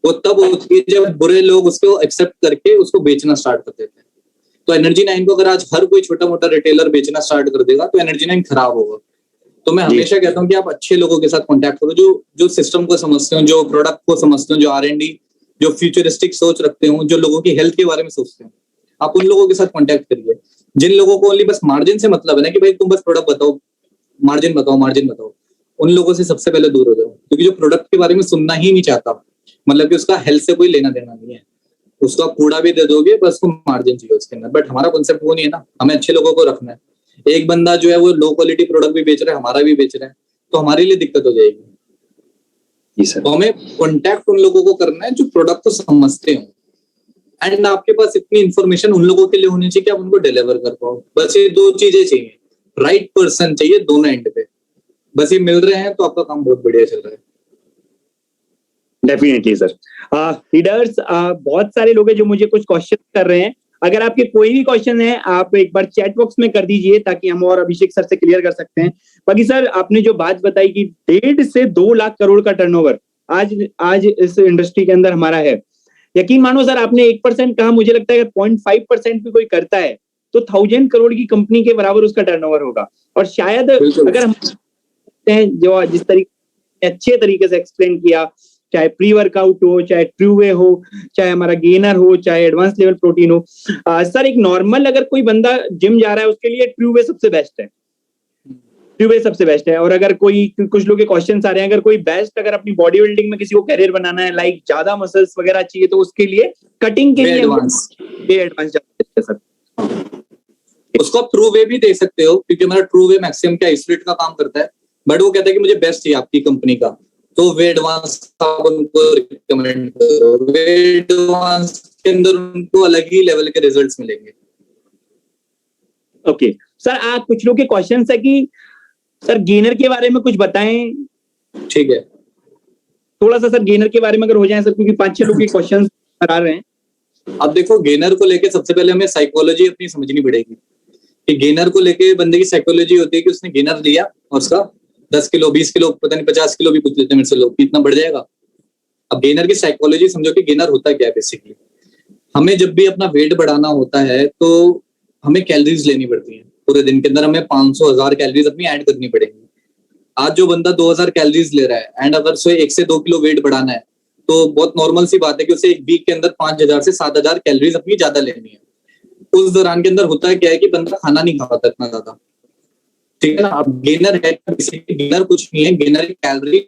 Speaker 2: वो तब होती है जब बुरे लोग उसको एक्सेप्ट करके उसको बेचना स्टार्ट कर देते हैं। तो एनर्जी 9 को अगर आज हर कोई छोटा मोटा रिटेलर बेचना स्टार्ट कर देगा तो एनर्जी 9 खराब होगा। तो मैं हमेशा कहता हूँ कि आप अच्छे लोगों के साथ कॉन्टैक्ट करो, जो सिस्टम को समझते हो, जो प्रोडक्ट को समझते हो, जो R&D, जो फ्यूचरिस्टिक सोच रखते हो, जो लोगों की हेल्थ के बारे में सोचते हो, आप उन लोगों के साथ कॉन्टैक्ट करिए। जिन लोगों को ओनली बस मार्जिन से मतलब है ना कि भाई तुम बस प्रोडक्ट बताओ, मार्जिन बताओ, उन लोगों से सबसे पहले दूर हो जाओ। क्योंकि जो प्रोडक्ट के बारे में सुनना ही नहीं चाहता, मतलब कि उसका हेल्थ से कोई लेना देना नहीं है, उसको आप कूड़ा भी दे दोगे, बस उसको मार्जिन चाहिए उसके अंदर। बट हमारा कॉन्सेप्ट वो नहीं है ना, हमें अच्छे लोगों को रखना है। एक बंदा जो है वो लो क्वालिटी प्रोडक्ट भी बेच रहा है, हमारा भी बेच रहा है, तो हमारे लिए दिक्कत हो जाएगी। तो हमें कॉन्टैक्ट उन लोगों को करना है जो प्रोडक्ट को समझते हो, एंड आपके पास इतनी इन्फॉर्मेशन उन लोगों के लिए होनी चाहिए कि आप उनको डिलीवर कर पाओ। बस ये 2 चीजें चाहिए, राइट पर्सन चाहिए दोनों एंड पे। बस ये मिल रहे हैं तो आपका काम बहुत बढ़िया चल रहा है।
Speaker 1: Definitely sir. लीडर्स, बहुत सारे लोग हैं जो मुझे कुछ क्वेश्चन कर रहे हैं। अगर आपके कोई भी क्वेश्चन है आप एक बार चैट बॉक्स में कर दीजिए ताकि हम और अभिषेक सर से क्लियर कर सकते हैं। बाकी सर, आपने जो बात बताई कि 1.5 से 2 लाख करोड़ का टर्नओवर आज इस इंडस्ट्री के अंदर हमारा है, यकीन मानो सर, आपने 1% कहा, मुझे लगता है अगर 0.5% भी कोई करता है तो 1000 करोड़ की कंपनी के बराबर उसका टर्नओवर होगा। और शायद अगर हम जो जिस तरीके अच्छे तरीके से एक्सप्लेन किया, चाहे प्री वर्कआउट हो, चाहे ट्रू वे हो, चाहे हमारा गेनर हो, चाहे एडवांस लेवल प्रोटीन हो, सर एक नॉर्मल अगर कोई बंदा जिम जा रहा है उसके लिए ट्रू वे सबसे बेस्ट है। फ्रीवे सबसे बेस्ट है। और अगर कोई कुछ लोग के क्वेश्चन आ रहे हैं, अगर कोई बेस्ट अगर अपनी बॉडी बिल्डिंग में किसी को करियर बनाना है, लाइक ज्यादा मसल्स वगैरह चाहिए, तो उसके लिए कटिंग के लिए
Speaker 2: एडवांस
Speaker 1: है सर।
Speaker 2: उसको आप ट्रू वे भी दे सकते हो, क्योंकि हमारा ट्रू वे मैक्सिमम क्या आइसोलेट का काम करता है, बट वो कहता है कि मुझे बेस्ट चाहिए आपकी कंपनी का, तो वे एडवांस आप उनको रिकमेंड करो। वे एडवांस के अंदर उनको अलग ही लेवल के रिजल्ट्स मिलेंगे।
Speaker 1: ओके सर, आप कुछ लोग के क्वेश्चन है कि सर गेनर के बारे में कुछ बताएं।
Speaker 2: ठीक है,
Speaker 1: थोड़ा सा सर गेनर के बारे में अगर हो जाए सर, क्योंकि 5-6 लोग के क्वेश्चन आ रहे हैं।
Speaker 2: अब देखो गेनर को लेके सबसे पहले हमें साइकोलॉजी अपनी समझनी पड़ेगी कि गेनर को लेके बंदे की साइकोलॉजी होती है कि उसने गेनर लिया और उसका 10 किलो 20 किलो पता नहीं 50 किलो भी पूछ लेते हैं मेरे से लोग, इतना बढ़ जाएगा। अब गेनर की साइकोलॉजी समझो कि गेनर होता क्या है। बेसिकली हमें जब भी अपना वेट बढ़ाना होता है तो हमें कैलोरीज लेनी पड़ती है। पूरे दिन के अंदर हमें 500-1000 कैलोरीज अपनी ऐड करनी पड़ेगी। आज जो बंदा 2000 कैलोरीज ले रहा है एंड अगर उसे 1 से 2 किलो वेट बढ़ाना है, तो बहुत नॉर्मल सी बात है कि उसे एक वीक के अंदर 5000 से 7000 कैलोरीज अपनी ज्यादा लेनी है। उस दौरान के अंदर होता है क्या है कि बंदा खाना नहीं खाता इतना ज्यादा, ठीक है ना। अब गेनर है, गेनर कुछ नहीं है, गेनर एक कैलोरी